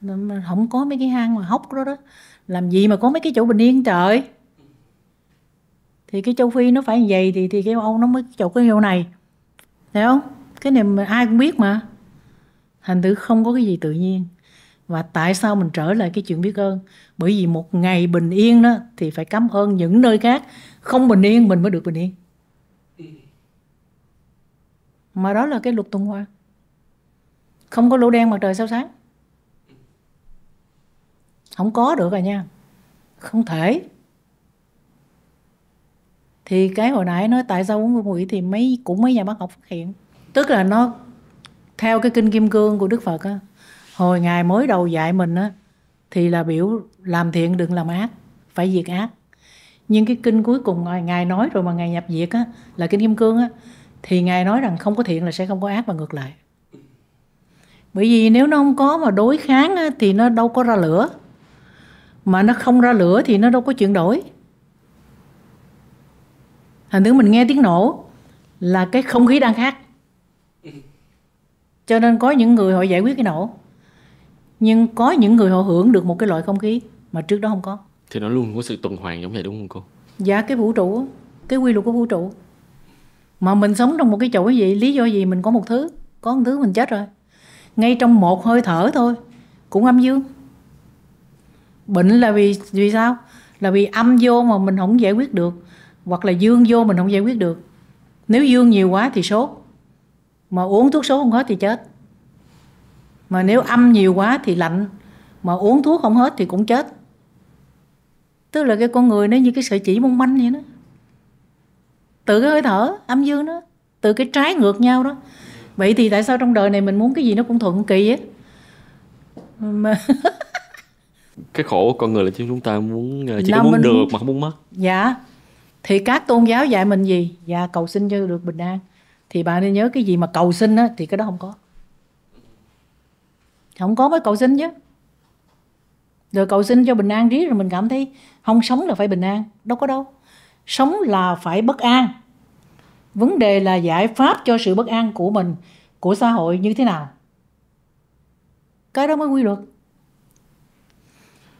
mà không có mấy cái hang mà hốc đó đó, làm gì mà có mấy cái chỗ bình yên trời. Thì cái châu Phi nó phải như vậy thì cái Âu nó mới chỗ cái chỗ này, thấy không? Cái này mà ai cũng biết mà. Thành thử không có cái gì tự nhiên. Và tại sao mình trở lại cái chuyện biết ơn? Bởi vì một ngày bình yên đó thì phải cảm ơn những nơi khác không bình yên mình mới được bình yên. Mà đó là cái luật tuần hoàn. Không có lỗ đen mặt trời sao sáng. Không có được rồi nha. Không thể. Thì cái hồi nãy nói tại sao uống ngũ quỷ thì mấy nhà bác học phát hiện. Tức là nó theo cái kinh Kim Cương của Đức Phật á, hồi Ngài mới đầu dạy mình á, thì là biểu làm thiện đừng làm ác, phải diệt ác. Nhưng cái kinh cuối cùng Ngài nói rồi mà Ngài nhập diệt á, là kinh Kim Cương á, thì Ngài nói rằng không có thiện là sẽ không có ác và ngược lại. Bởi vì nếu nó không có mà đối kháng á, thì nó đâu có ra lửa. Mà nó không ra lửa thì nó đâu có chuyển đổi. Thành thử mình nghe tiếng nổ là cái không khí đang khác. Cho nên có những người họ giải quyết cái nổ, nhưng có những người họ hưởng được một cái loại không khí mà trước đó không có. Thì nó luôn có sự tuần hoàn giống vậy đúng không cô? Dạ, cái vũ trụ, cái quy luật của vũ trụ. Mà mình sống trong một cái chỗ gì, lý do gì mình có một thứ, có một thứ mình chết rồi. Ngay trong một hơi thở thôi cũng âm dương. Bệnh là vì sao? Là vì âm vô mà mình không giải quyết được, hoặc là dương vô mình không giải quyết được. Nếu dương nhiều quá thì sốt, mà uống thuốc sốt không hết thì chết. Mà nếu âm nhiều quá thì lạnh, mà uống thuốc không hết thì cũng chết. Tức là cái con người nó như cái sợi chỉ mong manh vậy đó. Từ cái hơi thở âm dương đó, từ cái trái ngược nhau đó. Vậy thì tại sao trong đời này mình muốn cái gì nó cũng thuận kỳ á? Mà Cái khổ của con người là chúng ta muốn chỉ là có muốn mình được mà không muốn mất. Dạ. Thì các tôn giáo dạy mình gì? Dạ, cầu xin cho được bình an. Thì bạn nên nhớ cái gì mà cầu xin á, thì cái đó không có. Không có mới cầu xin chứ. Rồi cầu xin cho bình an riết rồi mình cảm thấy không, sống là phải bình an. Đâu có đâu. Sống là phải bất an. Vấn đề là giải pháp cho sự bất an của mình, của xã hội như thế nào. Cái đó mới quy luật.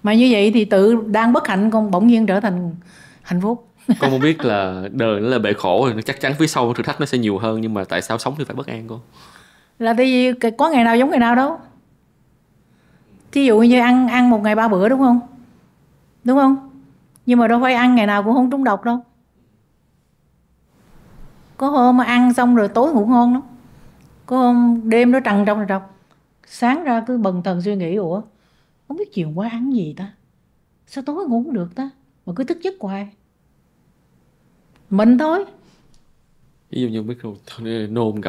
Mà như vậy thì tự đang bất hạnh con bỗng nhiên trở thành hạnh phúc. Con không biết là đời nó là bể khổ rồi, chắc chắn phía sau thử thách nó sẽ nhiều hơn, nhưng mà tại sao sống thì phải bất an cô? Là tại vì có ngày nào giống ngày nào đâu. Thí dụ như ăn một ngày 3 bữa đúng không? Đúng không? Nhưng mà đâu phải ăn ngày nào cũng không trúng độc đâu. Có hôm mà ăn xong rồi tối ngủ ngon lắm. Có hôm đêm nó trằn trọc. Sáng ra cứ bần thần suy nghĩ, ủa không biết chiều qua ăn gì ta? Sao tối ngủ không được ta? Mà cứ thức giấc hoài. Mình thôi. Ví dụ như biết không, nôn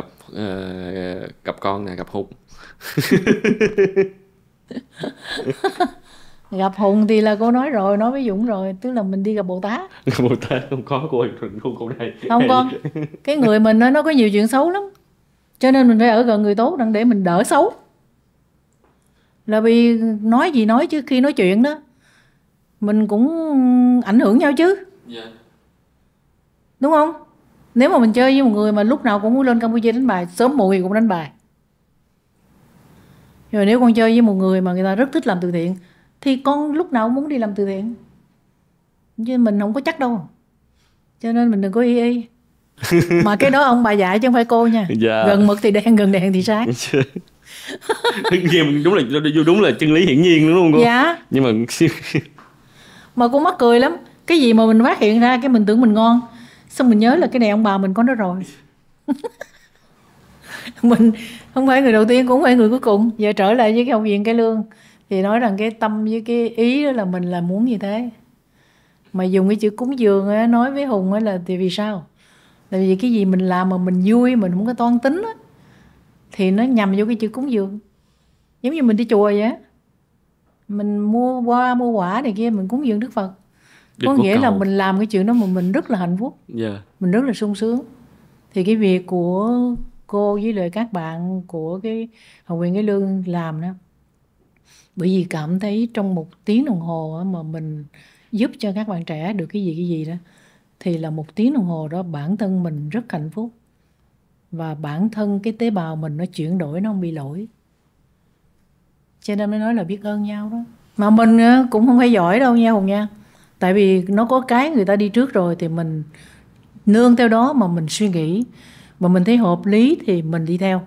gặp con nè, gặp Hùng. Gặp Hùng thì là cô nói rồi, nói với Dũng rồi. Tức là mình đi gặp Bồ Tát. Bồ Tát không có cô ơi, cô này. Không con, cái người mình nó có nhiều chuyện xấu lắm. Cho nên mình phải ở gần người tốt để mình đỡ xấu. Là vì nói gì nói chứ khi nói chuyện đó mình cũng ảnh hưởng nhau chứ. Yeah. Đúng không? Nếu mà mình chơi với một người mà lúc nào cũng muốn lên Campuchia đánh bài, sớm muộn gì cũng đánh bài. Rồi nếu con chơi với một người mà người ta rất thích làm từ thiện thì con lúc nào cũng muốn đi làm từ thiện. Chứ mình không có chắc đâu. Cho nên mình đừng có y. Mà cái đó ông bà dạy chứ không phải cô nha. Dạ. Gần mực thì đen, gần đèn thì sáng. đúng là chân lý hiển nhiên đúng không cô? Dạ. Nhưng mà cô mắc cười lắm. Cái gì mà mình phát hiện ra cái mình tưởng mình ngon, xong mình nhớ là cái này ông bà mình có nó rồi. Mình không phải người đầu tiên cũng không phải người cuối cùng. Giờ trở lại với cái học viện Cải Lương thì nói rằng cái tâm với cái ý đó là mình là muốn như thế. Mà dùng cái chữ cúng dường ấy, nói với Hùng ấy là thì vì sao? Tại vì cái gì mình làm mà mình vui, mình không có toan tính á, thì nó nhằm vô cái chữ cúng dường. Giống như mình đi chùa vậy á, mình mua hoa mua quả này kia mình cúng dường Đức Phật. Có nghĩa là mình làm cái chuyện đó mà mình rất là hạnh phúc. Yeah. Mình rất là sung sướng. Thì cái việc của cô với lại các bạn của cái Học viện Cải Lương làm đó, bởi vì cảm thấy trong 1 tiếng đồng hồ mà mình giúp cho các bạn trẻ được cái gì đó, thì là 1 tiếng đồng hồ đó bản thân mình rất hạnh phúc, và bản thân cái tế bào mình nó chuyển đổi, nó không bị lỗi. Cho nên mới nói là biết ơn nhau đó. Mà mình cũng không phải giỏi đâu nha Hùng nha, tại vì nó có cái người ta đi trước rồi thì mình nương theo đó mà mình suy nghĩ, mà mình thấy hợp lý thì mình đi theo.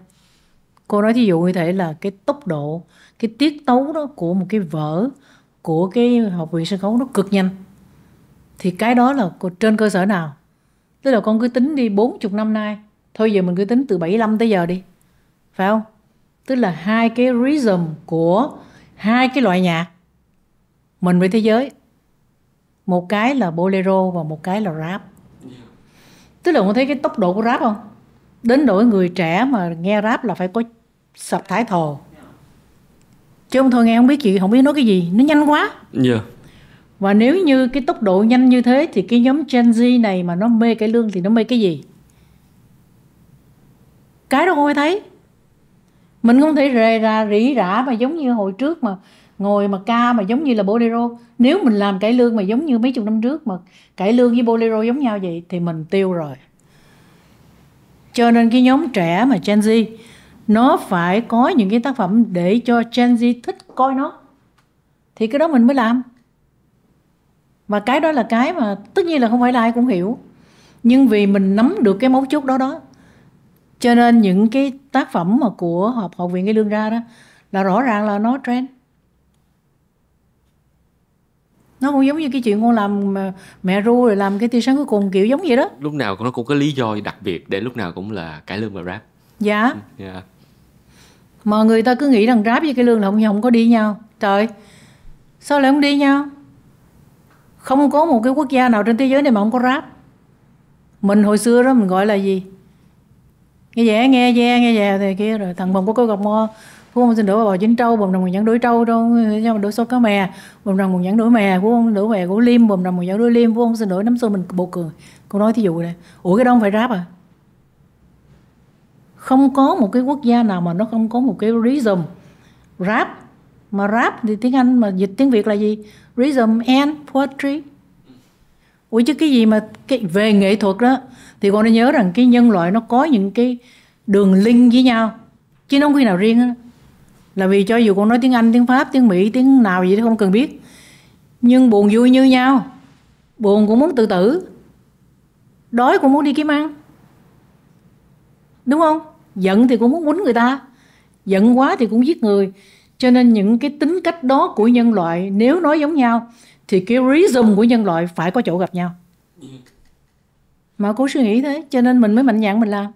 Cô nói thí dụ như thế là cái tốc độ, cái tiết tấu đó của một cái vở của cái học viện sân khấu nó cực nhanh, thì cái đó là trên cơ sở nào? Tức là con cứ tính đi 40 năm nay, thôi giờ mình cứ tính từ 75 tới giờ đi, phải không? Tức là 2 cái rhythm của 2 cái loại nhạc mình với thế giới, một cái là bolero và một cái là rap. Tức là con thấy cái tốc độ của rap không? Đến nỗi người trẻ mà nghe rap là phải có sập thái thồ, chứ không thôi nghe không biết chị, không biết nói cái gì, nó nhanh quá. Và nếu như cái tốc độ nhanh như thế thì cái nhóm Gen Z này mà nó mê cải lương thì nó mê cái gì? Cái đó không ai thấy. Mình không thể rề ra rỉ rả mà giống như hồi trước mà ngồi mà ca mà giống như là bolero. Nếu mình làm cải lương mà giống như mấy chục năm trước mà cải lương với bolero giống nhau vậy thì mình tiêu rồi. Cho nên cái nhóm trẻ mà Gen Z nó phải có những cái tác phẩm để cho Gen Z thích coi nó, thì cái đó mình mới làm. Và cái đó là cái mà tất nhiên là không phải là ai cũng hiểu, nhưng vì mình nắm được cái mấu chốt đó, cho nên những cái tác phẩm mà của Học viện Cải Lương ra đó là rõ ràng là nó trend. Nó không giống như cái chuyện con làm mẹ ru rồi làm cái tia sáng cuối cùng kiểu giống vậy đó. Lúc nào nó cũng có lý do đặc biệt để lúc nào cũng là cải lương và rap. Dạ. Mà người ta cứ nghĩ rằng rap với cải lương là không có đi nhau. Trời, sao lại không đi nhau? Không có một cái quốc gia nào trên thế giới này mà không có rap. Mình hồi xưa đó mình gọi là gì? Nghe vẻ, nghe ve, nghe về thì kia rồi thằng bồng có câu gặp mo. Phú ông xin đổi bò chín trâu, bồng đồng một nhẫn đổi trâu, cho đổi số cá mè, bồng đồng một nhẫn đổi mè, phú ông đổi mè của liêm, bồng đồng một nhẫn đổi liêm, phú ông xin đổi nắm xôi mình bộ cười. Cô nói thí dụ này, ủa cái đó không phải rap à? Không có một cái quốc gia nào mà nó không có một cái rhythm rap. Mà rap thì tiếng Anh mà dịch tiếng Việt là gì? Rhythm and poetry. Ủa chứ cái gì mà về nghệ thuật đó thì con nên nhớ rằng cái nhân loại nó có những cái đường link với nhau, chứ nó không khi nào riêng đó. Là vì cho dù con nói tiếng Anh, tiếng Pháp, tiếng Mỹ, tiếng nào gì đó không cần biết, nhưng buồn vui như nhau. Buồn cũng muốn tự tử, đói cũng muốn đi kiếm ăn, đúng không? Giận thì cũng muốn quýnh người ta, giận quá thì cũng giết người. Cho nên những cái tính cách đó của nhân loại nếu nói giống nhau thì cái rhythm của nhân loại phải có chỗ gặp nhau. Mà cô suy nghĩ thế, cho nên mình mới mạnh dạn mình làm,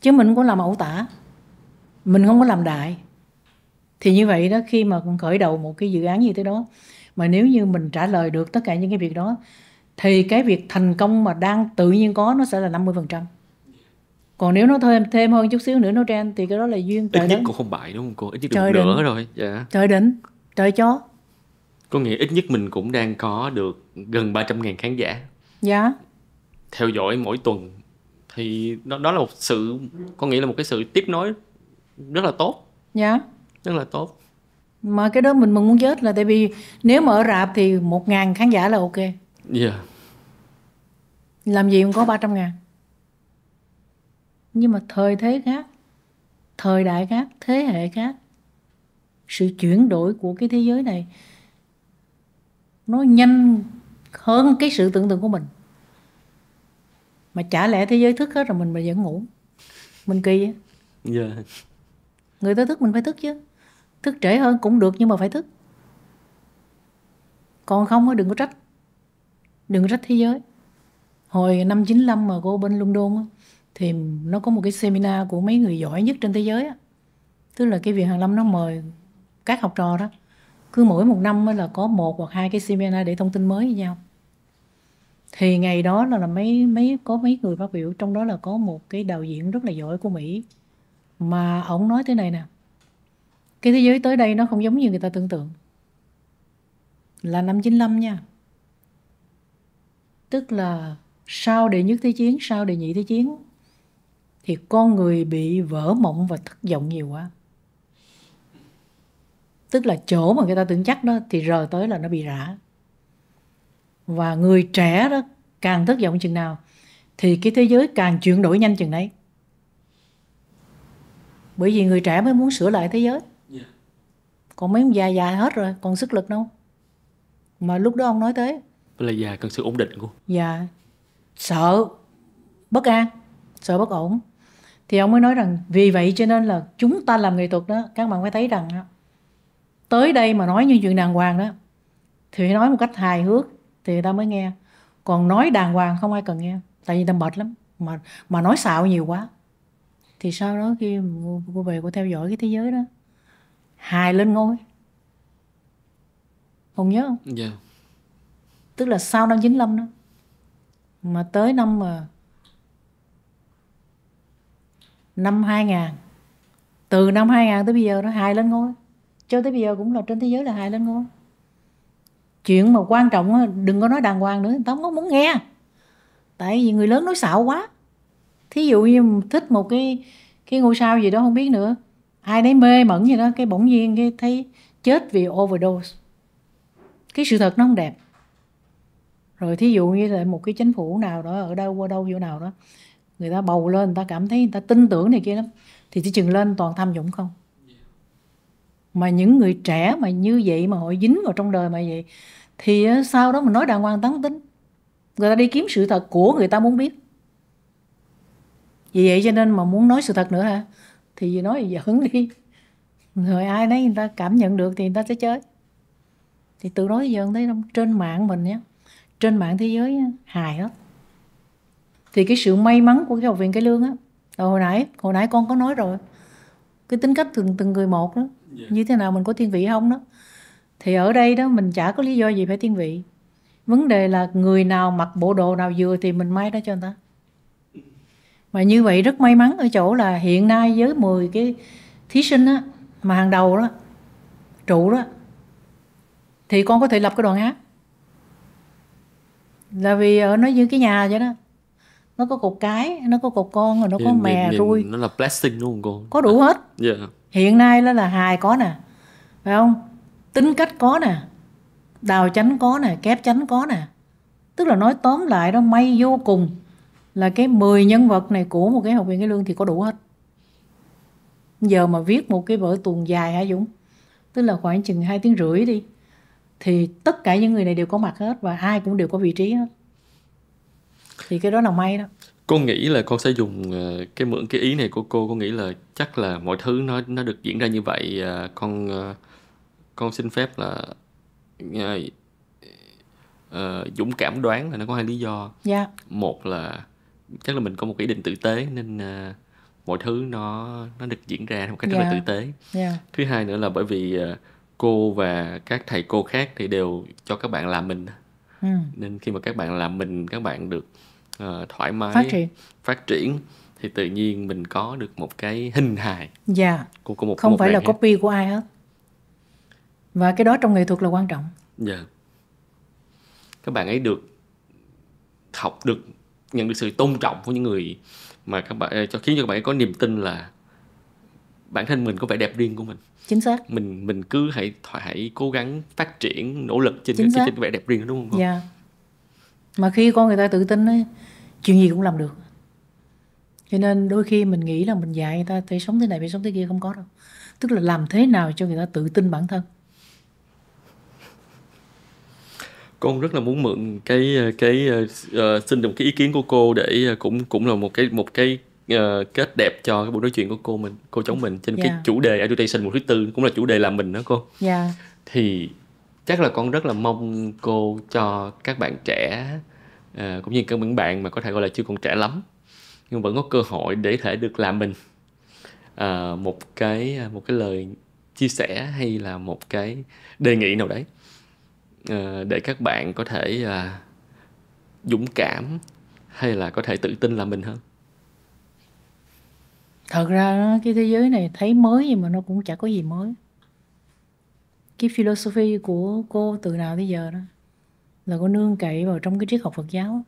chứ mình không có làm ẩu tả, mình không có làm đại. Thì như vậy đó, khi mà con khởi đầu một cái dự án như thế đó, mà nếu như mình trả lời được tất cả những cái việc đó, thì cái việc thành công mà đang tự nhiên có nó sẽ là 50%. Còn nếu nó thêm hơn chút xíu nữa nó trend thì cái đó là duyên trời. Ít nhất cũng không bại đúng không cô? Ít nhất được trời một nửa định. rồi. Dạ. Trời định, trời chó. Có nghĩa ít nhất mình cũng đang có được gần 300.000 khán giả. Dạ. Theo dõi mỗi tuần. Thì đó là một sự, có nghĩa là một cái sự tiếp nối rất là tốt. Dạ. Rất là tốt. Mà cái đó mình mừng muốn chết, là tại vì nếu mà ở rạp thì 1.000 khán giả là ok. Dạ. Làm gì cũng có 300.000. Nhưng mà thời thế khác, thời đại khác, thế hệ khác. Sự chuyển đổi của cái thế giới này nó nhanh hơn cái sự tưởng tượng của mình. Mà chả lẽ thế giới thức hết rồi mình mà vẫn ngủ? Mình kỳ á. Dạ. Người ta thức mình phải thức chứ. Thức trễ hơn cũng được nhưng mà phải thức. Còn không á đừng có trách. Đừng có trách thế giới. Hồi năm 95 mà cô bên London á, thì nó có một cái seminar của mấy người giỏi nhất trên thế giới á. Tức là cái Viện Hàn Lâm nó mời các học trò đó, cứ mỗi một năm là có 1 hoặc 2 cái seminar để thông tin mới với nhau. Thì ngày đó là có mấy người phát biểu, trong đó là có một cái đạo diễn rất là giỏi của Mỹ. Mà ổng nói thế này nè, cái thế giới tới đây nó không giống như người ta tưởng tượng. Là năm 95 nha. Tức là sau đệ nhất thế chiến, sau đệ nhị thế chiến, thì con người bị vỡ mộng và thất vọng nhiều quá. Tức là chỗ mà người ta tưởng chắc đó thì rờ tới là nó bị rã. Và người trẻ đó càng thất vọng chừng nào thì cái thế giới càng chuyển đổi nhanh chừng đấy. Bởi vì người trẻ mới muốn sửa lại thế giới. Còn mấy ông già già hết rồi, còn sức lực đâu. Mà lúc đó ông nói thế. Là già cần sự ổn định cô. Dạ, sợ bất an, sợ bất ổn. Thì ông mới nói rằng vì vậy cho nên là chúng ta làm nghệ thuật đó, các bạn phải thấy rằng đó, tới đây mà nói như chuyện đàng hoàng đó thì phải nói một cách hài hước thì người ta mới nghe. Còn nói đàng hoàng không ai cần nghe, tại vì người ta mệt lắm. Mà nói xạo nhiều quá. Thì sau đó khi cô về cô theo dõi cái thế giới đó, hài lên ngôi. Hùng nhớ không? Dạ. Tức là sau năm 95 đó, mà tới năm 2000, từ năm 2000 tới bây giờ nó hài lên ngôi. Cho tới bây giờ cũng là trên thế giới là hài lên ngôi. Chuyện mà quan trọng đó, đừng có nói đàng hoàng nữa, người ta không muốn nghe. Tại vì người lớn nói xạo quá. Thí dụ như thích một cái ngôi sao gì đó không biết nữa, ai nấy mê mẩn gì đó, cái bỗng nhiên cái thấy chết vì overdose. Cái sự thật nó không đẹp. Rồi thí dụ như là một cái chính phủ nào đó ở đâu qua đâu chỗ nào đó, người ta bầu lên, người ta cảm thấy người ta tin tưởng này kia lắm, thì chỉ chừng lên toàn tham nhũng không. Mà những người trẻ mà như vậy mà họ dính vào trong đời mà vậy thì sau đó mình nói đàng hoàng tán tính. Người ta đi kiếm sự thật của người ta muốn biết. Vì vậy cho nên mà muốn nói sự thật nữa hả, thì nói giỡn đi. Rồi ai nấy người ta cảm nhận được thì người ta sẽ chơi. Thì từ đó giờ thấy trên mạng mình nhé, trên mạng thế giới hài hết. Thì cái sự may mắn của cái học viện Cải Lương á, hồi nãy con có nói rồi, cái tính cách từng người một đó, như thế nào mình có thiên vị không đó. Thì ở đây đó mình chả có lý do gì phải thiên vị. Vấn đề là người nào mặc bộ đồ nào vừa thì mình may đó cho người ta. Mà như vậy rất may mắn ở chỗ là hiện nay với 10 cái thí sinh á, mà hàng đầu đó, trụ đó, thì con có thể lập cái đoàn hát. Là vì nó như cái nhà vậy đó. Nó có cột cái, nó có cột con, rồi nó có mè, rui. Nó là blessing đúng không cô? Có đủ hết. Yeah. Hiện nay là hài có nè, phải không? Tính cách có nè, đào chánh có nè, kép chánh có nè. Tức là nói tóm lại đó, may vô cùng là cái 10 nhân vật này của một cái học viện Cải Lương thì có đủ hết. Giờ mà viết một cái vở tuồng dài hả Dũng, tức là khoảng chừng 2 tiếng rưỡi đi, thì tất cả những người này đều có mặt hết và ai cũng đều có vị trí hết. Thì cái đó là may đó. Con nghĩ là con sẽ dùng cái mượn cái ý này của cô nghĩ là chắc là mọi thứ nó được diễn ra như vậy. Con xin phép là dũng cảm đoán là nó có 2 lý do. Yeah. Một là chắc là mình có một cái ý định tử tế nên mọi thứ nó được diễn ra một cách rất là tử tế. Yeah. Thứ hai nữa là bởi vì cô và các thầy cô khác thì đều cho các bạn làm mình. Nên khi mà các bạn làm mình, các bạn được thoải mái phát triển thì tự nhiên mình có được một cái hình hài. Dạ. Không phải là copy của ai hết. Và cái đó trong nghệ thuật là quan trọng. Dạ. Các bạn ấy được học, được nhận được sự tôn trọng của những người mà các bạn khiến cho các bạn ấy có niềm tin là bản thân mình có vẻ đẹp riêng của mình. Chính xác. Mình cứ hãy cố gắng phát triển, nỗ lực trên cái vẻ đẹp riêng đó, đúng không? Dạ. Mà khi con người ta tự tin ấy, chuyện gì cũng làm được. Cho nên đôi khi mình nghĩ là mình dạy người ta phải sống thế này, phải sống thế kia, không có đâu. Tức là làm thế nào cho người ta tự tin bản thân. Con rất là muốn mượn xin được cái ý kiến của cô để cũng là một cái kết đẹp cho cái buổi nói chuyện của cô cháu mình trên cái chủ đề Education mùa thứ tư, cũng là chủ đề làm mình đó cô. Yeah. Thì chắc là con rất là mong cô cho các bạn trẻ cũng như các bạn mà có thể gọi là chưa còn trẻ lắm nhưng vẫn có cơ hội để thể được làm mình, một cái lời chia sẻ hay là một cái đề nghị nào đấy để các bạn có thể dũng cảm hay là có thể tự tin làm mình hơn. Thật ra cái thế giới này thấy mới nhưng mà nó cũng chả có gì mới. Cái philosophy của cô từ nào tới giờ đó là cô nương cậy vào trong cái triết học Phật giáo.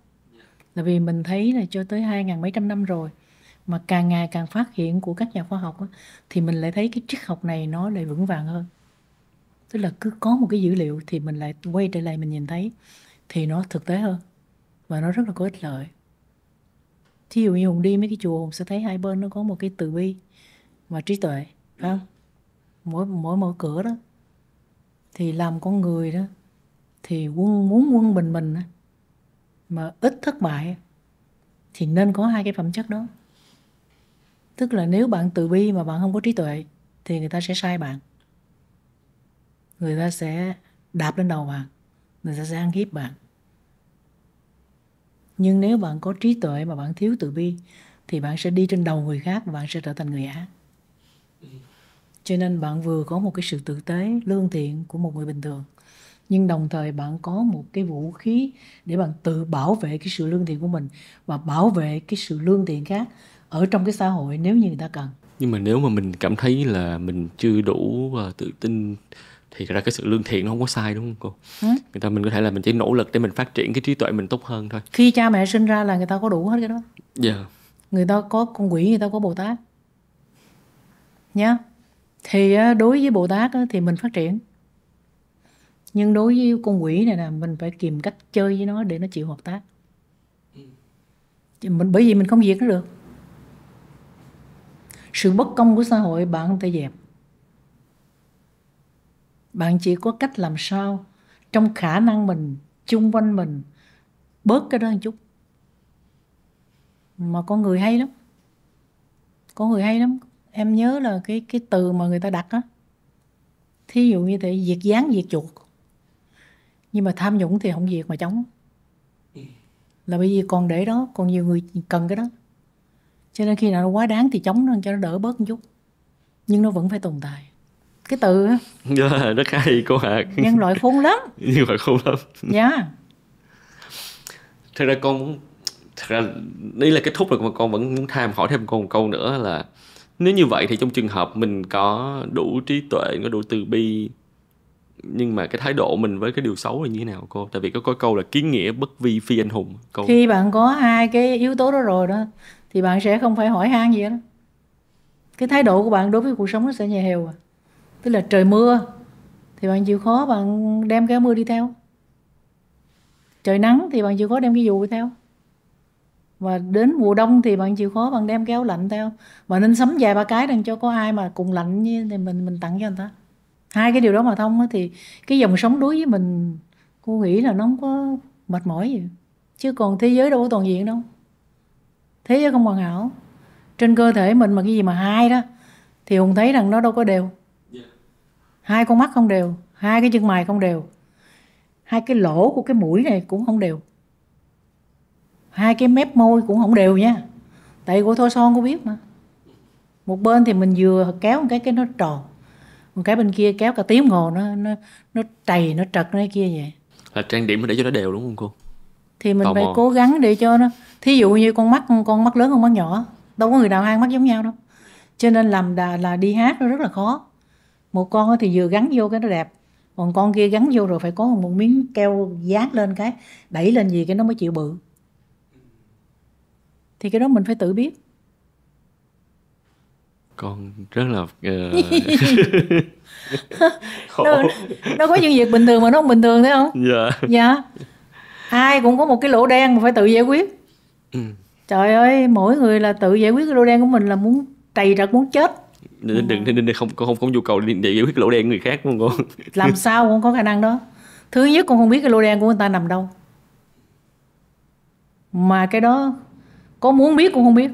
Là vì mình thấy là cho tới 2000 mấy trăm năm rồi mà càng ngày càng phát hiện của các nhà khoa học á, thì mình lại thấy cái triết học này nó lại vững vàng hơn. Tức là cứ có một cái dữ liệu thì mình lại quay trở lại mình nhìn thấy thì nó thực tế hơn và nó rất là có ích lợi. Thí dụ như Hùng đi mấy cái chùa, Hùng sẽ thấy hai bên nó có một cái từ bi và trí tuệ, phải không? Mỗi cửa đó thì làm con người đó thì muốn quân bình mình mà ít thất bại thì nên có hai cái phẩm chất đó. Tức là nếu bạn từ bi mà bạn không có trí tuệ thì người ta sẽ sai bạn, người ta sẽ đạp lên đầu bạn, người ta sẽ ăn hiếp bạn. Nhưng nếu bạn có trí tuệ mà bạn thiếu từ bi thì bạn sẽ đi trên đầu người khác và bạn sẽ trở thành người ác. Cho nên bạn vừa có một cái sự tử tế, lương thiện của một người bình thường, nhưng đồng thời bạn có một cái vũ khí để bạn tự bảo vệ cái sự lương thiện của mình và bảo vệ cái sự lương thiện khác ở trong cái xã hội nếu như người ta cần. Nhưng mà nếu mà mình cảm thấy là mình chưa đủ tự tin thì ra cái sự lương thiện nó không có sai, đúng không cô? Mình có thể là mình chỉ nỗ lực để mình phát triển cái trí tuệ mình tốt hơn thôi. Khi cha mẹ sinh ra là người ta có đủ hết cái đó. Dạ. Người ta có con quỷ, người ta có Bồ Tát nhá. Thì đối với Bồ Tát thì mình phát triển, nhưng đối với con quỷ này nè, mình phải tìm cách chơi với nó để nó chịu hợp tác. Bởi vì mình không diệt nó được. Sự bất công của xã hội bạn không thể dẹp. Bạn chỉ có cách làm sao trong khả năng mình, chung quanh mình, bớt cái đó một chút. Mà con người hay lắm. Con người hay lắm. Em nhớ là cái từ mà người ta đặt á, thí dụ như thế, diệt gián diệt chuột. Nhưng mà tham nhũng thì không diệt mà chống. Là bởi vì còn để đó, còn nhiều người cần cái đó. Cho nên khi nào nó quá đáng thì chống nó cho nó đỡ bớt một chút. Nhưng nó vẫn phải tồn tại. Cái từ á, rất hay cô Hạc. nhân loại khôn lắm. Nhân loại khôn lắm. Dạ. Thật ra đây là kết thúc rồi, mà con vẫn muốn hỏi thêm con một câu nữa là nếu như vậy thì trong trường hợp mình có đủ trí tuệ, có đủ từ bi, nhưng mà cái thái độ mình với cái điều xấu là như thế nào cô? Tại vì có câu là kiến nghĩa bất vi phi anh hùng. Khi bạn có hai cái yếu tố đó rồi đó thì bạn sẽ không phải hỏi han gì đó. Cái thái độ của bạn đối với cuộc sống nó sẽ nhẹ hều. Tức là trời mưa thì bạn chịu khó bạn đem cái áo mưa đi theo. Trời nắng thì bạn chịu khó đem cái dù đi theo. Và đến mùa đông thì bạn chịu khó bạn đem cái áo lạnh theo. Và nên sắm vài ba cái đừng cho có ai mà cùng lạnh như thì mình tặng cho người ta. Hai cái điều đó mà thông thì cái dòng sống đối với mình, cô nghĩ là nó không có mệt mỏi gì. Chứ còn thế giới đâu có toàn diện đâu. Thế giới không hoàn hảo. Trên cơ thể mình mà cái gì mà hai đó thì Hùng thấy rằng nó đâu có đều. Hai con mắt không đều, hai cái chân mày không đều, hai cái lỗ của cái mũi này cũng không đều, hai cái mép môi cũng không đều nha. Tại cô Thô Son cô biết mà. Một bên thì mình vừa kéo một cái nó tròn, một cái bên kia kéo cả tiếng hồ nó trầy, nó trật nó kia vậy. Là trang điểm để cho nó đều đúng không cô? Thì mình phải cố gắng để cho nó. Thí dụ như con mắt lớn con mắt nhỏ, đâu có người nào hai mắt giống nhau đâu. Cho nên là đi hát nó rất là khó. Một con thì vừa gắn vô cái nó đẹp, còn con kia gắn vô rồi phải có một miếng keo dán lên cái đẩy lên gì cái nó mới chịu bự. Thì cái đó mình phải tự biết. Con rất là nó có những việc bình thường mà nó không bình thường thấy không? Dạ. Dạ. Ai cũng có một cái lỗ đen mà phải tự giải quyết. Trời ơi, mỗi người là tự giải quyết cái lỗ đen của mình là muốn trầy trật muốn chết. Nên không nhu cầu để giải quyết cái lỗ đen của người khác đúng không cô? Làm sao con có khả năng đó. Thứ nhất con không biết cái lỗ đen của người ta nằm đâu. Mà cái đó có muốn biết cũng không biết.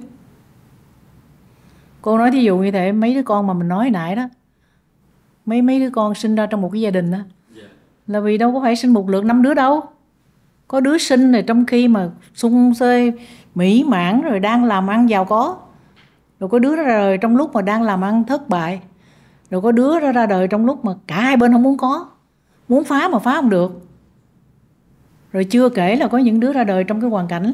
Cô nói thí dụ như thế, mấy đứa con mà mình nói nãy đó, mấy đứa con sinh ra trong một cái gia đình đó, là vì đâu có phải sinh một lượt 5 đứa đâu. Có đứa sinh rồi trong khi mà sung xê mỹ mãn rồi đang làm ăn giàu có, rồi có đứa ra đời trong lúc mà đang làm ăn thất bại, rồi có đứa ra đời trong lúc mà cả hai bên không muốn có, muốn phá mà phá không được. Rồi chưa kể là có những đứa ra đời trong cái hoàn cảnh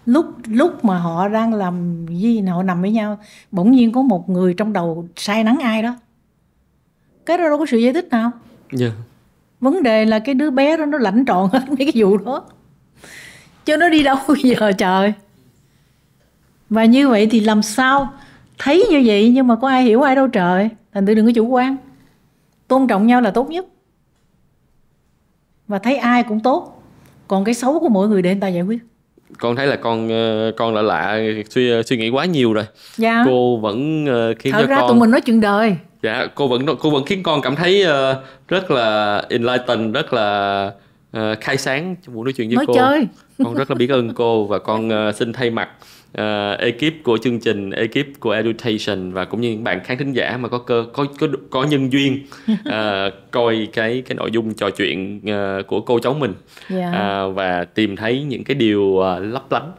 lúc mà họ đang làm gì, họ nằm với nhau, bỗng nhiên có một người trong đầu say nắng ai đó. Cái đó đâu có sự giải thích nào. Yeah. Vấn đề là cái đứa bé đó nó lãnh trọn hết mấy cái vụ đó, chứ nó đi đâu giờ trời. Và như vậy thì làm sao thấy như vậy nhưng mà có ai hiểu ai đâu trời. Thành thử đừng có chủ quan. Tôn trọng nhau là tốt nhất. Và thấy ai cũng tốt. Còn cái xấu của mỗi người để người ta giải quyết. Con thấy là con lạ suy nghĩ quá nhiều rồi. Dạ. Cô vẫn khiến Thật cho ra con tụi mình nói chuyện đời. Dạ, cô vẫn khiến con cảm thấy rất là enlightened, rất là khai sáng trong buổi nói chuyện với Nói cô. chơi. Con rất là biết ơn cô và con xin thay mặt ekip của chương trình, ekip của Edutation và cũng như những bạn khán thính giả mà có nhân duyên coi cái nội dung trò chuyện của cô cháu mình và tìm thấy những cái điều lấp lánh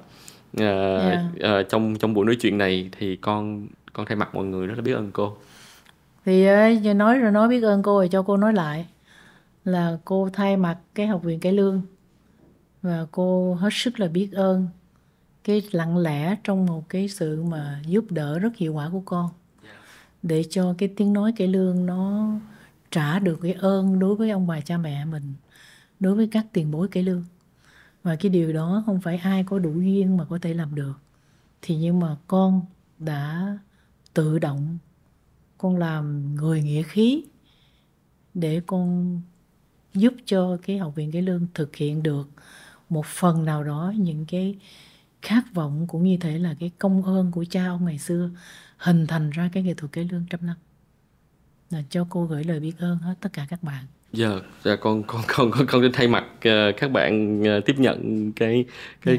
trong buổi nói chuyện này, thì con thay mặt mọi người rất là biết ơn cô. Thì nói rồi, nói biết ơn cô rồi cho cô nói lại là cô thay mặt cái Học viện Cải Lương và cô hết sức là biết ơn cái lặng lẽ trong một cái sự mà giúp đỡ rất hiệu quả của con, để cho cái tiếng nói cải lương nó trả được cái ơn đối với ông bà cha mẹ mình, đối với các tiền bối cải lương. Và cái điều đó không phải ai có đủ duyên mà có thể làm được. Thì nhưng mà con đã tự động, con làm người nghĩa khí để con giúp cho cái Học viện Cải Lương thực hiện được một phần nào đó những cái khát vọng cũng như thể là cái công ơn của cha ông ngày xưa hình thành ra cái nghệ thuật cải lương trăm năm. Là cho cô gửi lời biết ơn hết tất cả các bạn. Dạ, con xin thay mặt các bạn tiếp nhận cái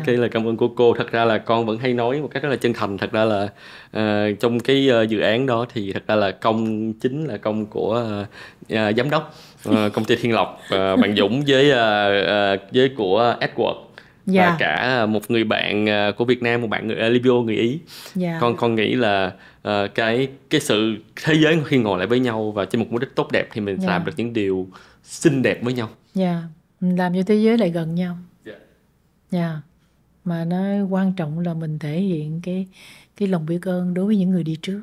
lời cảm ơn của cô. Thật ra là con vẫn hay nói một cách rất là chân thành. Thật ra là trong cái dự án đó thì thật ra là công chính là công của giám đốc công ty Thiên Lộc, bạn Dũng với của Edward. Và cả một người bạn của Việt Nam, một bạn người Livio, người Ý. Con nghĩ là cái sự thế giới khi ngồi lại với nhau và trên một mục đích tốt đẹp thì mình làm được những điều xinh đẹp với nhau. Mình làm cho thế giới lại gần nhau. Mà nó quan trọng là mình thể hiện cái lòng biết ơn đối với những người đi trước.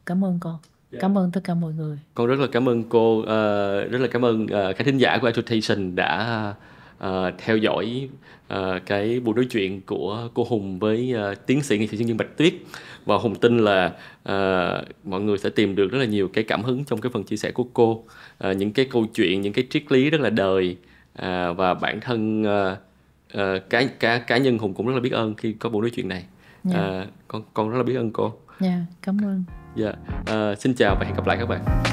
Cảm ơn con. Cảm ơn tất cả mọi người. Con rất là cảm ơn cô, rất là cảm ơn khán thính giả của Edutation đã theo dõi cái buổi nói chuyện của cô Hùng với tiến sĩ nghệ sĩ nhân dân Bạch Tuyết. Và Hùng tin là mọi người sẽ tìm được rất là nhiều cái cảm hứng trong cái phần chia sẻ của cô, những cái câu chuyện, những cái triết lý rất là đời, và bản thân cá nhân Hùng cũng rất là biết ơn khi có buổi nói chuyện này. Con rất là biết ơn cô. Cảm ơn. Xin chào và hẹn gặp lại các bạn.